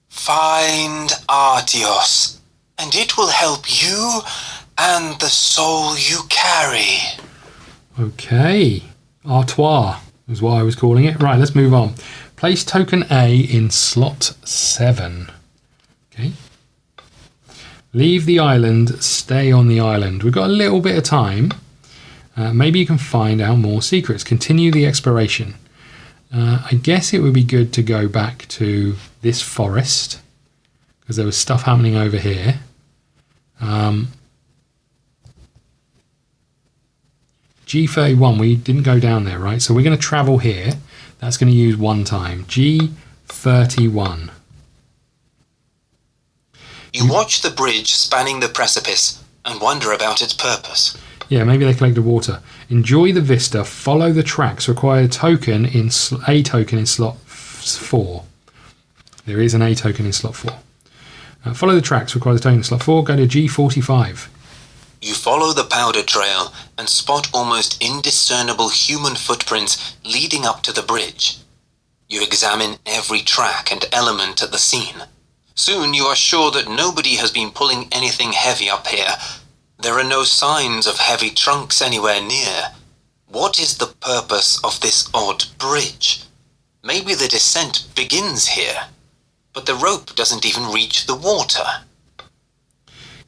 Find Artios, and it will help you and the soul you carry. Okay. Artois is what I was calling it. Right, let's move on. Place token A in slot 7. Okay. Leave the island, stay on the island. We've got a little bit of time. Maybe you can find out more secrets. Continue the exploration. I guess it would be good to go back to this forest because there was stuff happening over here. G31, we didn't go down there, right? So we're going to travel here. That's going to use 1 time. G31. You watch the bridge spanning the precipice and wonder about its purpose. Yeah, maybe they collected water. Enjoy the vista. Follow the tracks. Require a token in slot 4. There is an A token in slot 4. Follow the tracks. Requires a token in slot 4. Go to G45. You follow the powder trail and spot almost indiscernible human footprints leading up to the bridge. You examine every track and element at the scene. Soon you are sure that nobody has been pulling anything heavy up here. There are no signs of heavy trunks anywhere near. What is the purpose of this odd bridge? Maybe the descent begins here, but the rope doesn't even reach the water.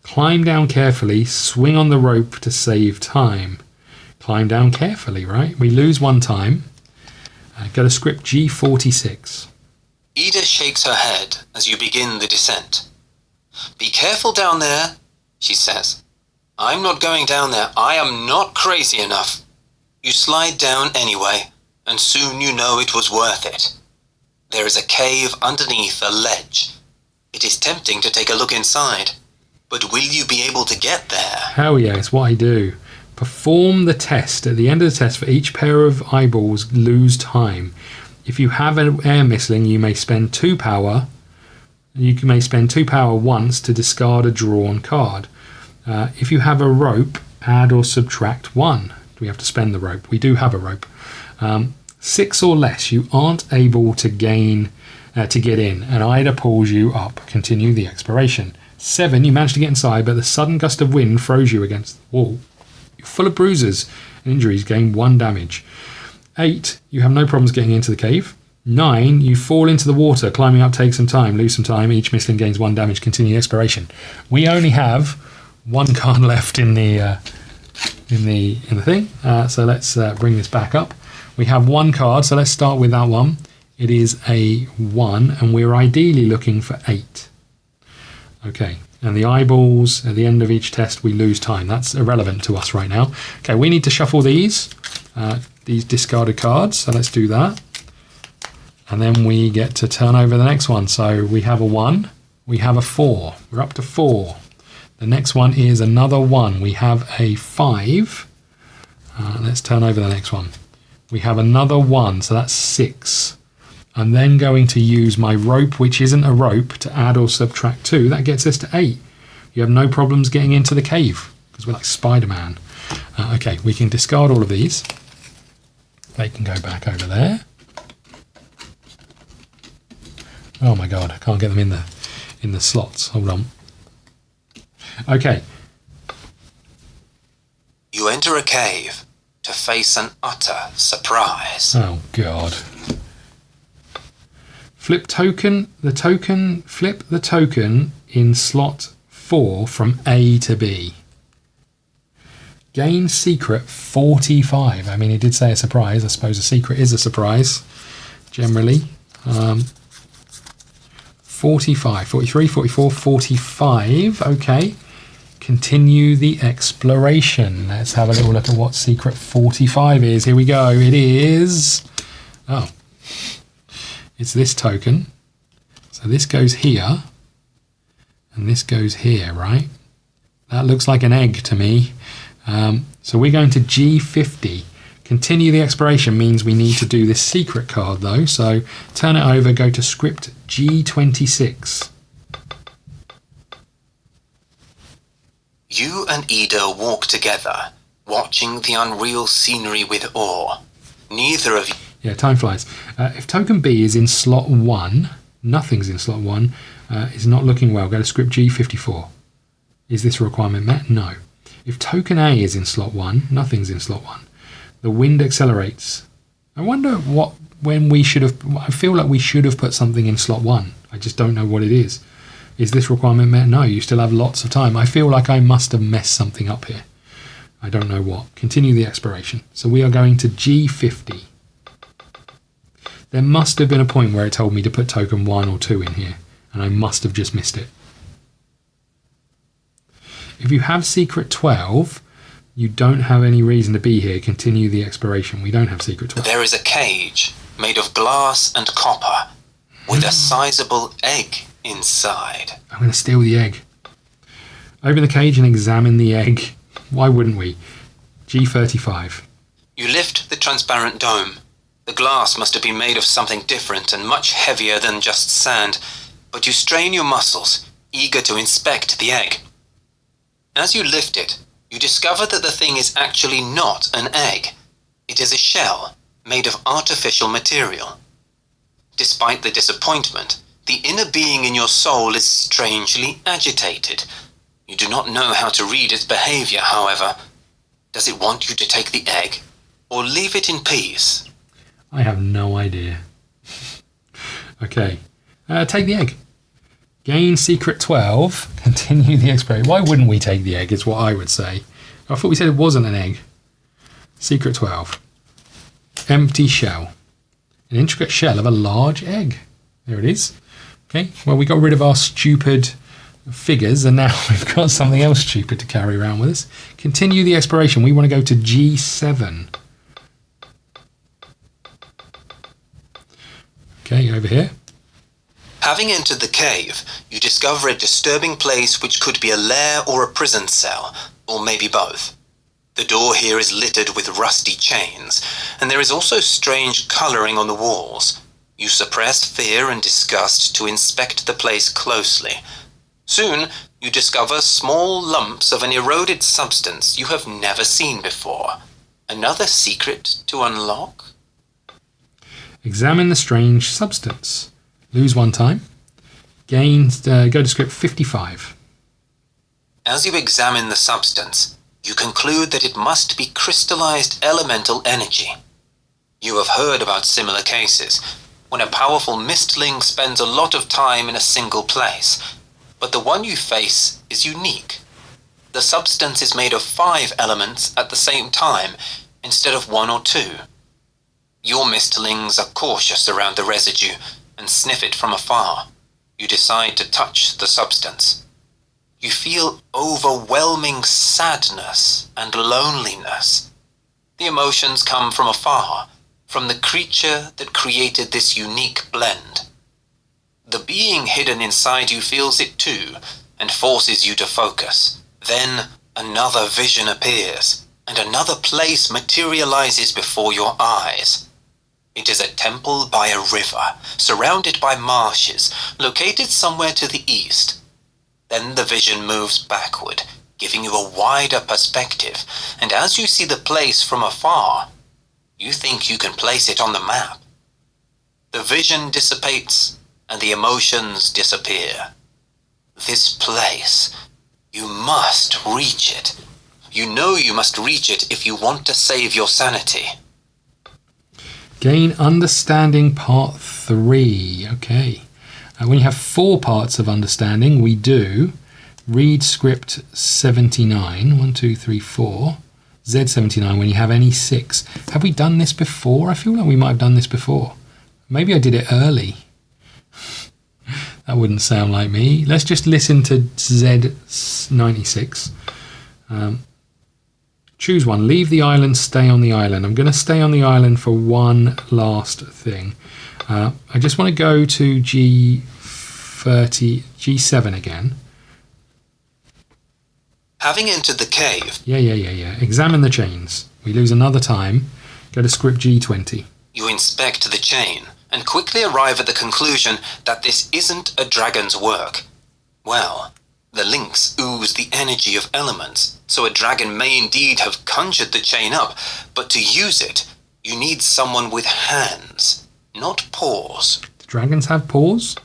Climb down carefully, swing on the rope to save time. Climb down carefully, right? We lose 1 time. Go to script G46. Ida shakes her head as you begin the descent. Be careful down there, she says. I'm not going down there. I am not crazy enough. You slide down anyway, and soon you know it was worth it. There is a cave underneath a ledge. It is tempting to take a look inside, but will you be able to get there? Hell yeah, it's what I do. Perform the test. At the end of the test, for each pair of eyeballs, lose time. If you have an air missling, you may spend 2 power. You may spend 2 power once to discard a drawn card. If you have a rope, add or subtract 1. Do we have to spend the rope? We do have a rope. 6 or less, you aren't able to gain to get in, and Ida pulls you up. Continue the exploration. 7, you manage to get inside, but the sudden gust of wind throws you against the wall. You're full of bruises and injuries, gain 1 damage. 8, you have no problems getting into the cave. 9, you fall into the water. Climbing up takes some time. Lose some time. Each missling gains 1 damage. Continue the exploration. We only have 1 card left in the thing. So let's bring this back up. We have 1 card, so let's start with that one. It is a 1, and we're ideally looking for 8. Okay, and the eyeballs, at the end of each test, we lose time. That's irrelevant to us right now. Okay, we need to shuffle these discarded cards, so let's do that. And then we get to turn over the next one. So we have a 1, we have a 4. We're up to 4. The next one is another 1. We have a 5. Let's turn over the next one. We have another 1, so that's 6. I'm then going to use my rope, which isn't a rope, to add or subtract 2. That gets us to 8. You have no problems getting into the cave, because we're like Spider-Man. Okay, we can discard all of these. They can go back over there. Oh my god, I can't get them in the slots. Hold on. Okay. You enter a cave to face an utter surprise. Oh god. Flip the token in slot 4 from A to B. Gain secret 45. I mean, he did say a surprise. I suppose a secret is a surprise, generally. 45, 43, 44, 45. Okay. Continue the exploration. Let's have a little look at what secret 45 is. Here we go. It is... Oh. It's this token. So this goes here. And this goes here, right? That looks like an egg to me. So we're going to G50. Continue the exploration means we need to do this secret card though. So turn it over, go to script G26. You and Ida walk together, watching the unreal scenery with awe. Neither of you... Yeah, time flies. If token B is in slot 1, nothing's in slot 1, it's not looking well. Go to script G54. Is this requirement met? No. If token A is in slot 1, nothing's in slot 1. The wind accelerates. I wonder when we should have... I feel like we should have put something in slot 1. I just don't know what it is. Is this requirement met? No, you still have lots of time. I feel like I must have messed something up here. I don't know what. Continue the exploration. So we are going to G50. There must have been a point where it told me to put token 1 or 2 in here, and I must have just missed it. If you have secret 12, you don't have any reason to be here. Continue the exploration. We don't have secret 12. There is a cage made of glass and copper with a sizable egg inside. I'm going to steal the egg. Open the cage and examine the egg. Why wouldn't we? G35. You lift the transparent dome. The glass must have been made of something different and much heavier than just sand, but you strain your muscles, eager to inspect the egg. As you lift it, you discover that the thing is actually not an egg. It is a shell made of artificial material. Despite the disappointment, the inner being in your soul is strangely agitated. You do not know how to read its behavior, however. Does it want you to take the egg, or leave it in peace? I have no idea. Okay. Take the egg. Gain secret 12. Continue the exploration. Why wouldn't we take the egg is what I would say. I thought we said it wasn't an egg. Secret 12. Empty shell. An intricate shell of a large egg. There it is. Okay. Well, we got rid of our stupid figures and now we've got something else stupid to carry around with us. Continue the exploration. We want to go to G7. Okay, over here. Having entered the cave, you discover a disturbing place which could be a lair or a prison cell, or maybe both. The door here is littered with rusty chains, and there is also strange colouring on the walls. You suppress fear and disgust to inspect the place closely. Soon, you discover small lumps of an eroded substance you have never seen before. Another secret to unlock? Examine the strange substance. Lose 1 time. Gain, go to script 55. As you examine the substance, you conclude that it must be crystallized elemental energy. You have heard about similar cases, when a powerful mistling spends a lot of time in a single place, but the one you face is unique. The substance is made of 5 elements at the same time, instead of 1 or 2. Your mistlings are cautious around the residue and sniff it from afar. You decide to touch the substance. You feel overwhelming sadness and loneliness. The emotions come from afar, from the creature that created this unique blend. The being hidden inside you feels it too, and forces you to focus. Then another vision appears, and another place materializes before your eyes. It is a temple by a river, surrounded by marshes, located somewhere to the east. Then the vision moves backward, giving you a wider perspective, and as you see the place from afar, you think you can place it on the map. The vision dissipates, and the emotions disappear. This place, you must reach it. You know you must reach it if you want to save your sanity. Gain understanding part 3. Okay. When you have 4 parts of understanding, we do read script 79. 1, 2, 3, 4. Z79 when you have any 6. Have we done this before? I feel like we might have done this before. Maybe I did it early. That wouldn't sound like me. Let's just listen to Z96. Choose one. Leave the island, stay on the island. I'm going to stay on the island for one last thing. I just want to go to G7 again. Having entered the cave, Yeah. Examine the chains. We lose another time. Go to script G20. you inspect the chain and quickly arrive at the conclusion that this isn't a dragon's work. Well, the links ooze the energy of elements, so a dragon may indeed have conjured the chain up, but to use it, you need someone with hands, not paws. Do dragons have paws?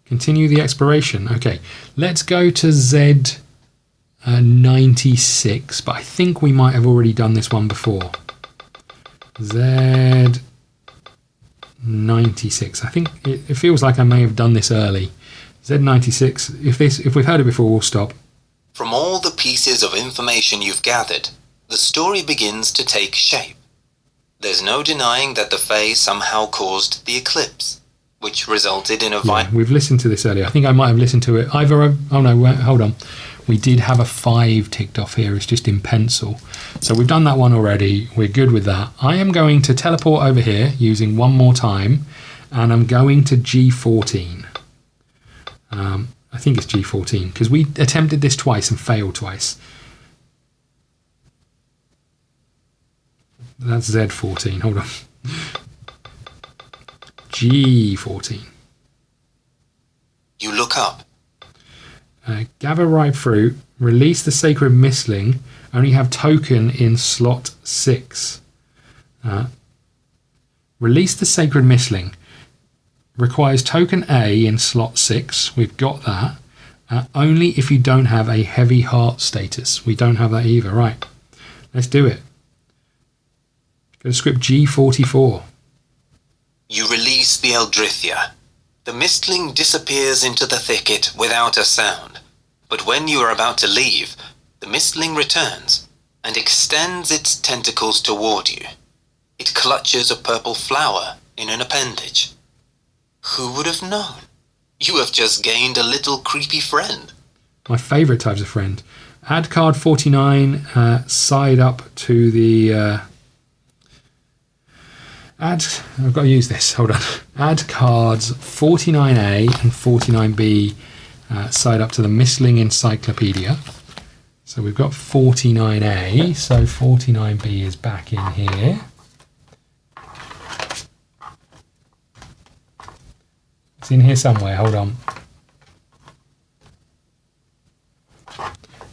Continue the exploration. Okay, let's go to Z96, but I think we might have already done this one before. Z96. I think it feels like I may have done this early. Z96. If we've heard it before, we'll stop. From all the pieces of information you've gathered, the story begins to take shape. There's no denying that the Fae somehow caused the eclipse, which resulted in a we've listened to this earlier. I think I might have listened to it. Oh no, hold on. We did have a 5 ticked off here. It's just in pencil. So we've done that one already. We're good with that. I am going to teleport over here using one more time, and I'm going to G14. I think it's G14 because we attempted this twice and failed twice. That's Z14. Hold on. G14. You look up. Gather ripe fruit. Release the sacred mistling. Only have token in slot 6. Release the sacred mistling. Requires token A in slot 6. We've got that. Only if you don't have a heavy heart status. We don't have that either. Right. Let's do it. Go to script G44. You release the Eldrithia. The mistling disappears into the thicket without a sound. But when you are about to leave, the mistling returns and extends its tentacles toward you. It clutches a purple flower in an appendage. Who would have known? You have just gained a little creepy friend. My favourite types of friend. Add card 49 side up to the... I've got to use this. Hold on. Add cards 49A and 49B side up to the Mistling Encyclopedia. So we've got 49A. So 49B is back in here. It's in here somewhere. Hold on.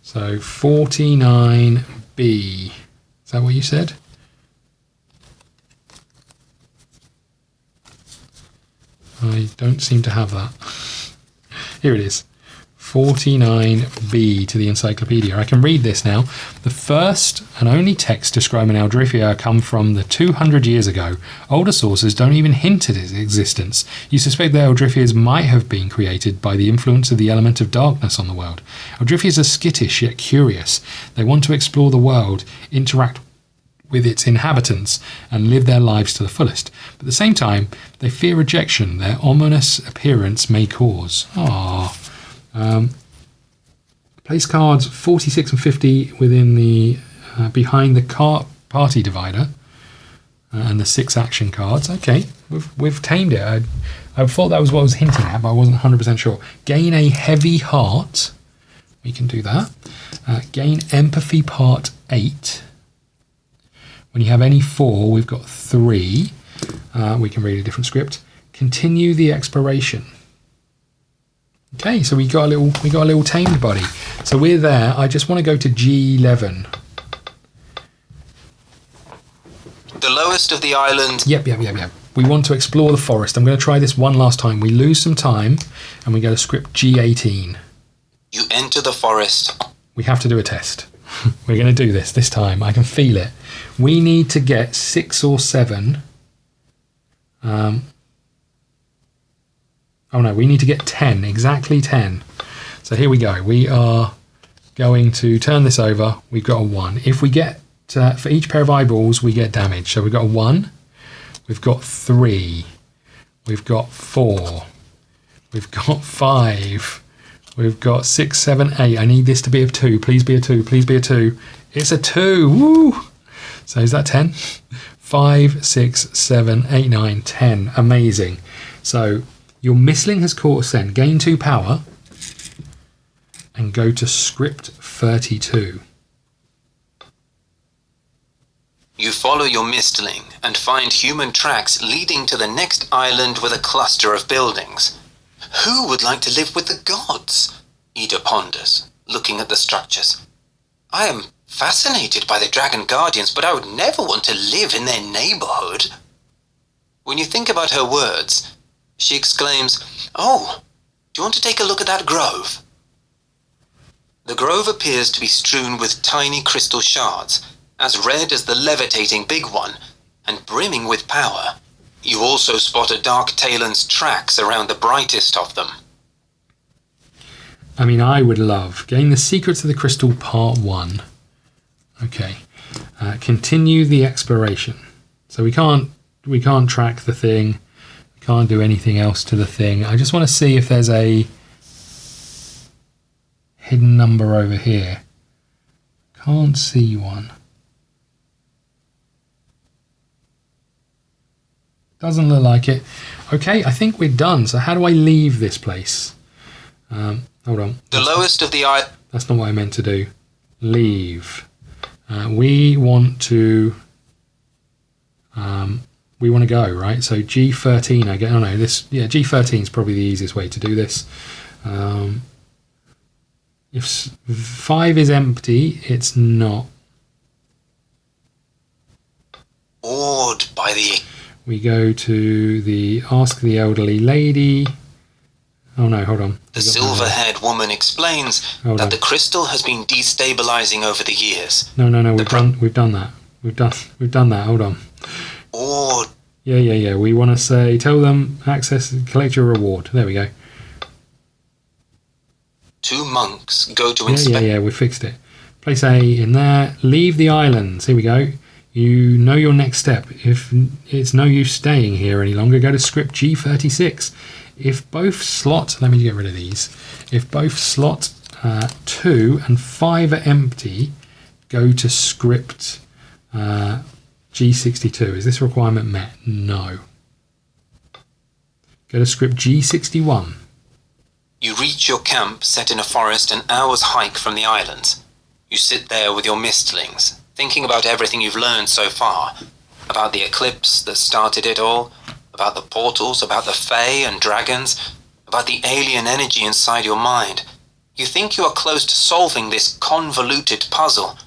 So 49B. Is that what you said? don't seem to have that. Here it is. 49b to the encyclopedia. I can read this now. The first and only text describing Eldrithia come from the 200 years ago. Older sources don't even hint at its existence. You suspect that Eldrithias might have been created by the influence of the element of darkness on the world. Eldrithias are skittish yet curious. They want to explore the world, interact with its inhabitants, and live their lives to the fullest. But at the same time, they fear rejection their ominous appearance may cause. Place cards 46 and 50 within the behind the party divider and the 6 action cards. Okay, we've tamed it. I thought that was what I was hinting at, but I wasn't 100% sure. Gain a heavy heart. We can do that. Gain empathy part 8. When you have any 4, we've got 3. We can read a different script. Continue the exploration. Okay, so we got a little tamed buddy. So we're there. I just want to go to G11. The lowest of the island. Yep. We want to explore the forest. I'm going to try this one last time. We lose some time, and we go to script G18. You enter the forest. We have to do a test. We're going to do this time. I can feel it. We need to get 6 or 7. Oh no, we need to get 10, exactly 10. So here we go. We are going to turn this over. We've got a 1. If we get, for each pair of eyeballs, we get damage. So we've got a 1, we've got 3, we've got 4, we've got 5, we've got 6, 7, 8. I need this to be a 2. Please be a 2, please be a 2. It's a 2, woo! So is that 10? 5, 6, 7, 8, 9, 10. Amazing. So your Mistling has caught a scent. Gain 2 power and go to script 32. You follow your Mistling and find human tracks leading to the next island with a cluster of buildings. Who would like to live with the gods? Ida ponders, looking at the structures. I am fascinated by the Dragon Guardians, but I would never want to live in their neighborhood. When you think about her words, she exclaims, "Oh, do you want to take a look at that grove?" The grove appears to be strewn with tiny crystal shards, as red as the levitating big one, and brimming with power. You also spot a Dark Talon's tracks around the brightest of them. I mean, I would love gain the secrets of the crystal part 1. Okay, continue the exploration. So we can't track the thing. We can't do anything else to the thing. I just want to see if there's a hidden number over here. Can't see one. Doesn't look like it. Okay, I think we're done. So how do I leave this place? Hold on. The lowest of the island. That's not what I meant to do. Leave. We want to go, right? So G13, I get. Oh no, this. Yeah, G13 is probably the easiest way to do this. If 5 is empty, it's not. Awed by the. We go to the ask the elderly lady. Oh no, hold on. The silver-haired woman explains that the crystal has been destabilizing over the years. No. We've done that. We've done that. Hold on. Awed. Yeah. We want to say, tell them access, collect your reward. There we go. 2 monks go to inspect. Yeah. We fixed it. Place A in there. Leave the islands. Here we go. You know your next step. If it's no use staying here any longer, go to script G36. If both slot, let me get rid of these. If both slot 2 and 5 are empty, go to script G62. Is this requirement met? No. Go to script G61. You reach your camp set in a forest an hour's hike from the islands. You sit there with your mistlings, thinking about everything you've learned so far, about the eclipse that started it all, about the portals, about the Fae and dragons, about the alien energy inside your mind. You think you are close to solving this convoluted puzzle.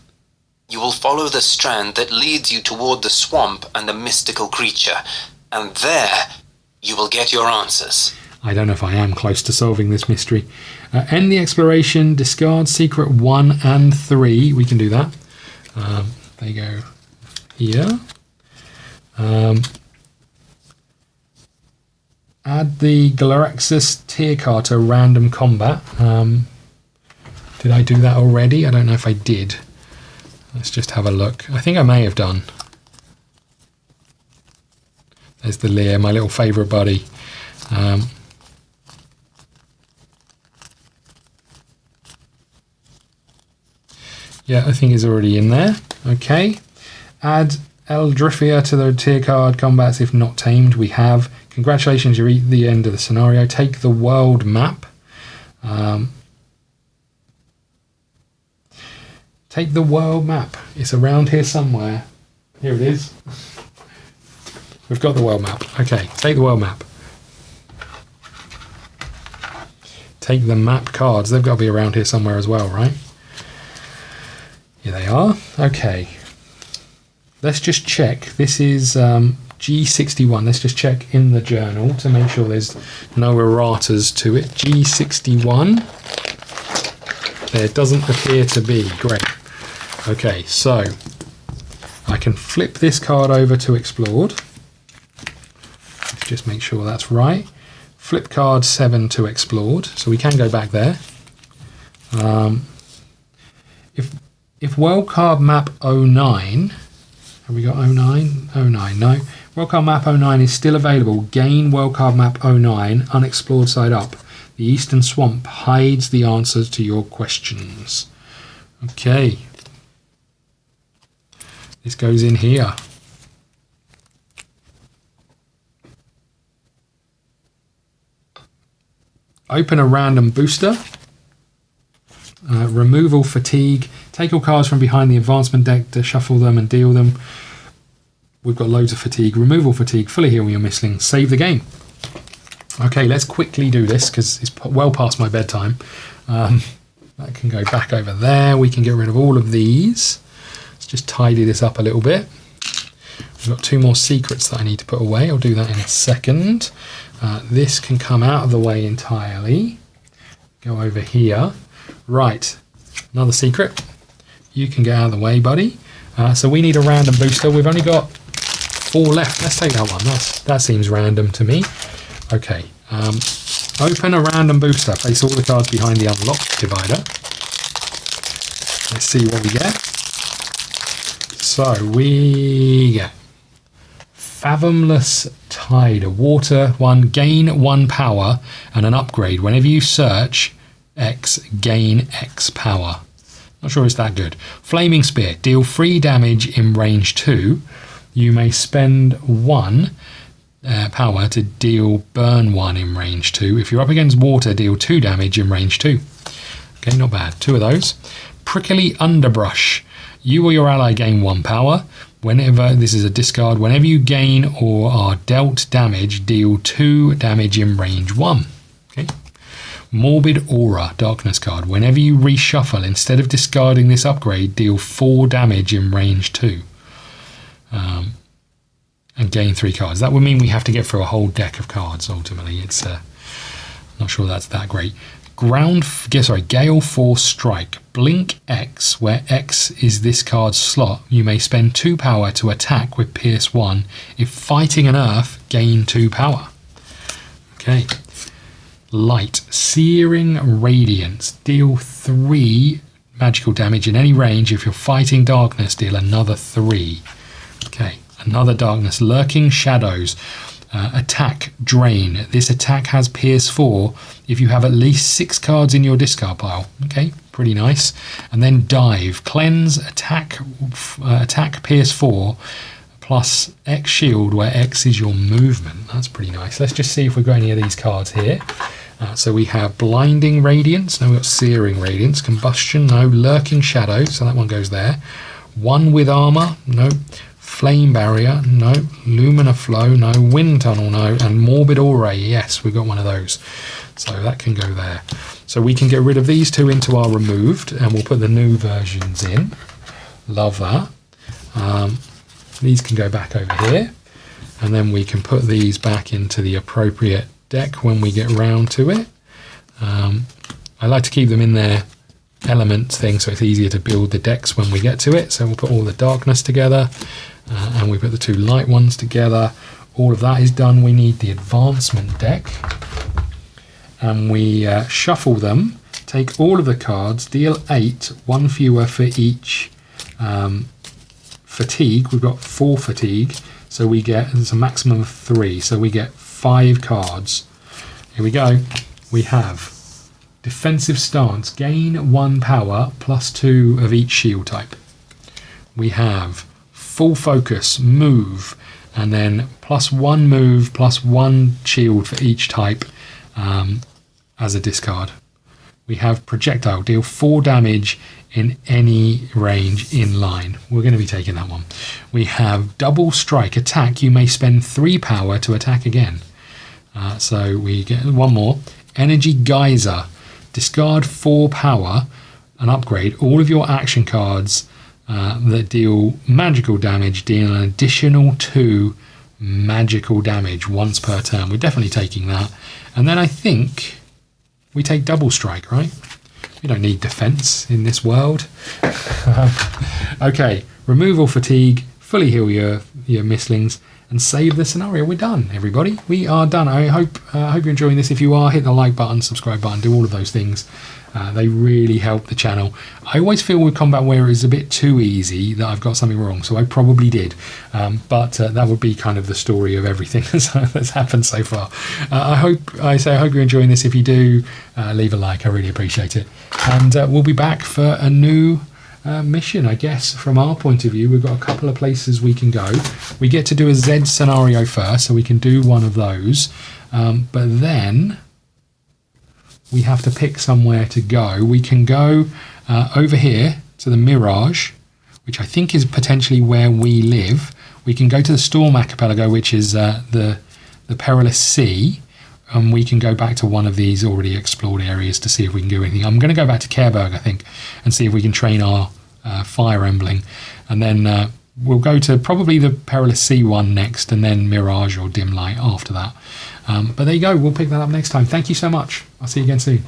You will follow the strand that leads you toward the swamp and the mystical creature, and there you will get your answers. I don't know if I am close to solving this mystery. End the exploration, discard secret 1 and 3. We can do that. They go here. Add the Galaraxus tier card to random combat. Did I do that already? I don't know if I did. Let's just have a look. I think I may have done. There's the Lear, my little favourite buddy. Yeah, I think it's already in there. Okay. Add Eldrifia to the tier card combats if not tamed. We have. Congratulations, you're at the end of the scenario. Take the world map. Take the world map. It's around here somewhere. Here it is. We've got the world map. Okay, take the world map. Take the map cards. They've got to be around here somewhere as well, right? Here they are. Okay. Let's just check. This is G61. Let's just check in the journal to make sure there's no erratas to it. G61. There doesn't appear to be. Great. Okay, so I can flip this card over to explored. Let's just make sure that's right. Flip card 7 to explored, so we can go back there. If world card map 09, have we got 09? 09, no. World card map 09 is still available. Gain world card map 09, unexplored side up. The eastern swamp hides the answers to your questions. Okay. This goes in here. Open a random booster. Removal fatigue. Take all cards from behind the advancement deck to shuffle them and deal them. We've got loads of fatigue. Removal fatigue. Fully heal your misling. Save the game. Okay, let's quickly do this because it's well past my bedtime. That can go back over there. We can get rid of all of these. Let's just tidy this up a little bit. We've got 2 more secrets that I need to put away. I'll do that in a second. This can come out of the way entirely. Go over here. Right, another secret. You can get out of the way, buddy. So we need a random booster. We've only got 4 left. Let's take that one. That seems random to me. Okay. Open a random booster. Place all the cards behind the unlocked divider. Let's see what we get. So we get Fathomless Tide, a water one, gain 1 power and an upgrade. Whenever you search X, gain X power. Not sure it's that good. Flaming Spear, deal 3 damage in range 2. You may spend 1 power to deal burn 1 in range 2. If you're up against water, deal 2 damage in range 2. Okay, not bad. 2 of those. Prickly Underbrush. You or your ally gain 1 power. Whenever, this is a discard, whenever you gain or are dealt damage, deal 2 damage in range 1. Okay. Morbid Aura, darkness card. Whenever you reshuffle, instead of discarding this upgrade, deal 4 damage in range 2. And gain 3 cards. That would mean we have to get through a whole deck of cards, ultimately. It's not sure that's that great. Gale Force Strike. Blink X, where X is this card's slot. You may spend 2 power to attack with Pierce 1. If fighting an Earth, gain 2 power. Okay. Light. Searing Radiance. Deal 3 magical damage in any range. If you're fighting darkness, deal another 3. Okay. Another darkness. Lurking Shadows. Attack Drain. This attack has Pierce 4 if you have at least 6 cards in your discard pile. Okay, pretty nice. And then Dive. Cleanse, attack Pierce 4 plus X Shield, where X is your movement. That's pretty nice. Let's just see if we've got any of these cards here. So we have Blinding Radiance. No, we've got Searing Radiance. Combustion, no. Lurking Shadow, so that one goes there. One with Armor, no. Flame Barrier, no. Lumina Flow, no. Wind Tunnel, no. And Morbid Aura, yes, we've got one of those. So that can go there. So we can get rid of these 2 into our removed, and we'll put the new versions in. Love that. These can go back over here. And then we can put these back into the appropriate deck when we get round to it. I like to keep them in their element thing so it's easier to build the decks when we get to it. So we'll put all the darkness together and we put the 2 light ones together. All of that is done. We need the advancement deck, and we shuffle them, take all of the cards, deal 8, 1 fewer for each fatigue. We've got 4 fatigue, so we get, it's a maximum of 3, so we get 5 cards. Here we go. We have defensive stance, gain 1 power plus 2 of each shield type. We have full focus, move, and then plus 1 move, plus 1 shield for each type as a discard. We have projectile, deal 4 damage in any range in line. We're going to be taking that one. We have double strike, attack, you may spend 3 power to attack again. So we get 1 more. Energy geyser, discard 4 power and upgrade all of your action cards that deal magical damage, deal an additional 2 magical damage once per turn. We're definitely taking that. And then I think we take double strike, right? We don't need defense in this world. Okay, remove all fatigue, fully heal your mistlings, and save the scenario. We're done, everybody. We are done. I hope you're enjoying this. If you are, hit the like button, subscribe button, do all of those things. They really help the channel. I always feel with Combat Wear it's a bit too easy that I've got something wrong, so I probably did. But that would be kind of the story of everything that's happened so far. I hope you're enjoying this. If you do, leave a like. I really appreciate it. And we'll be back for a new mission, I guess. From our point of view, we've got a couple of places we can go. We get to do a Z scenario first, so we can do one of those. But then we have to pick somewhere to go. We can go over here to the Mirage, which I think is potentially where we live. We can go to the Storm Archipelago, which is the Perilous Sea, and we can go back to one of these already explored areas to see if we can do anything. I'm going to go back to Cairburg, I think, and see if we can train our Fire Embling, and then we'll go to probably the Perilous Sea one next, and then Mirage or Dim Light after that. But there you go, we'll pick that up next time. Thank you so much. I'll see you again soon.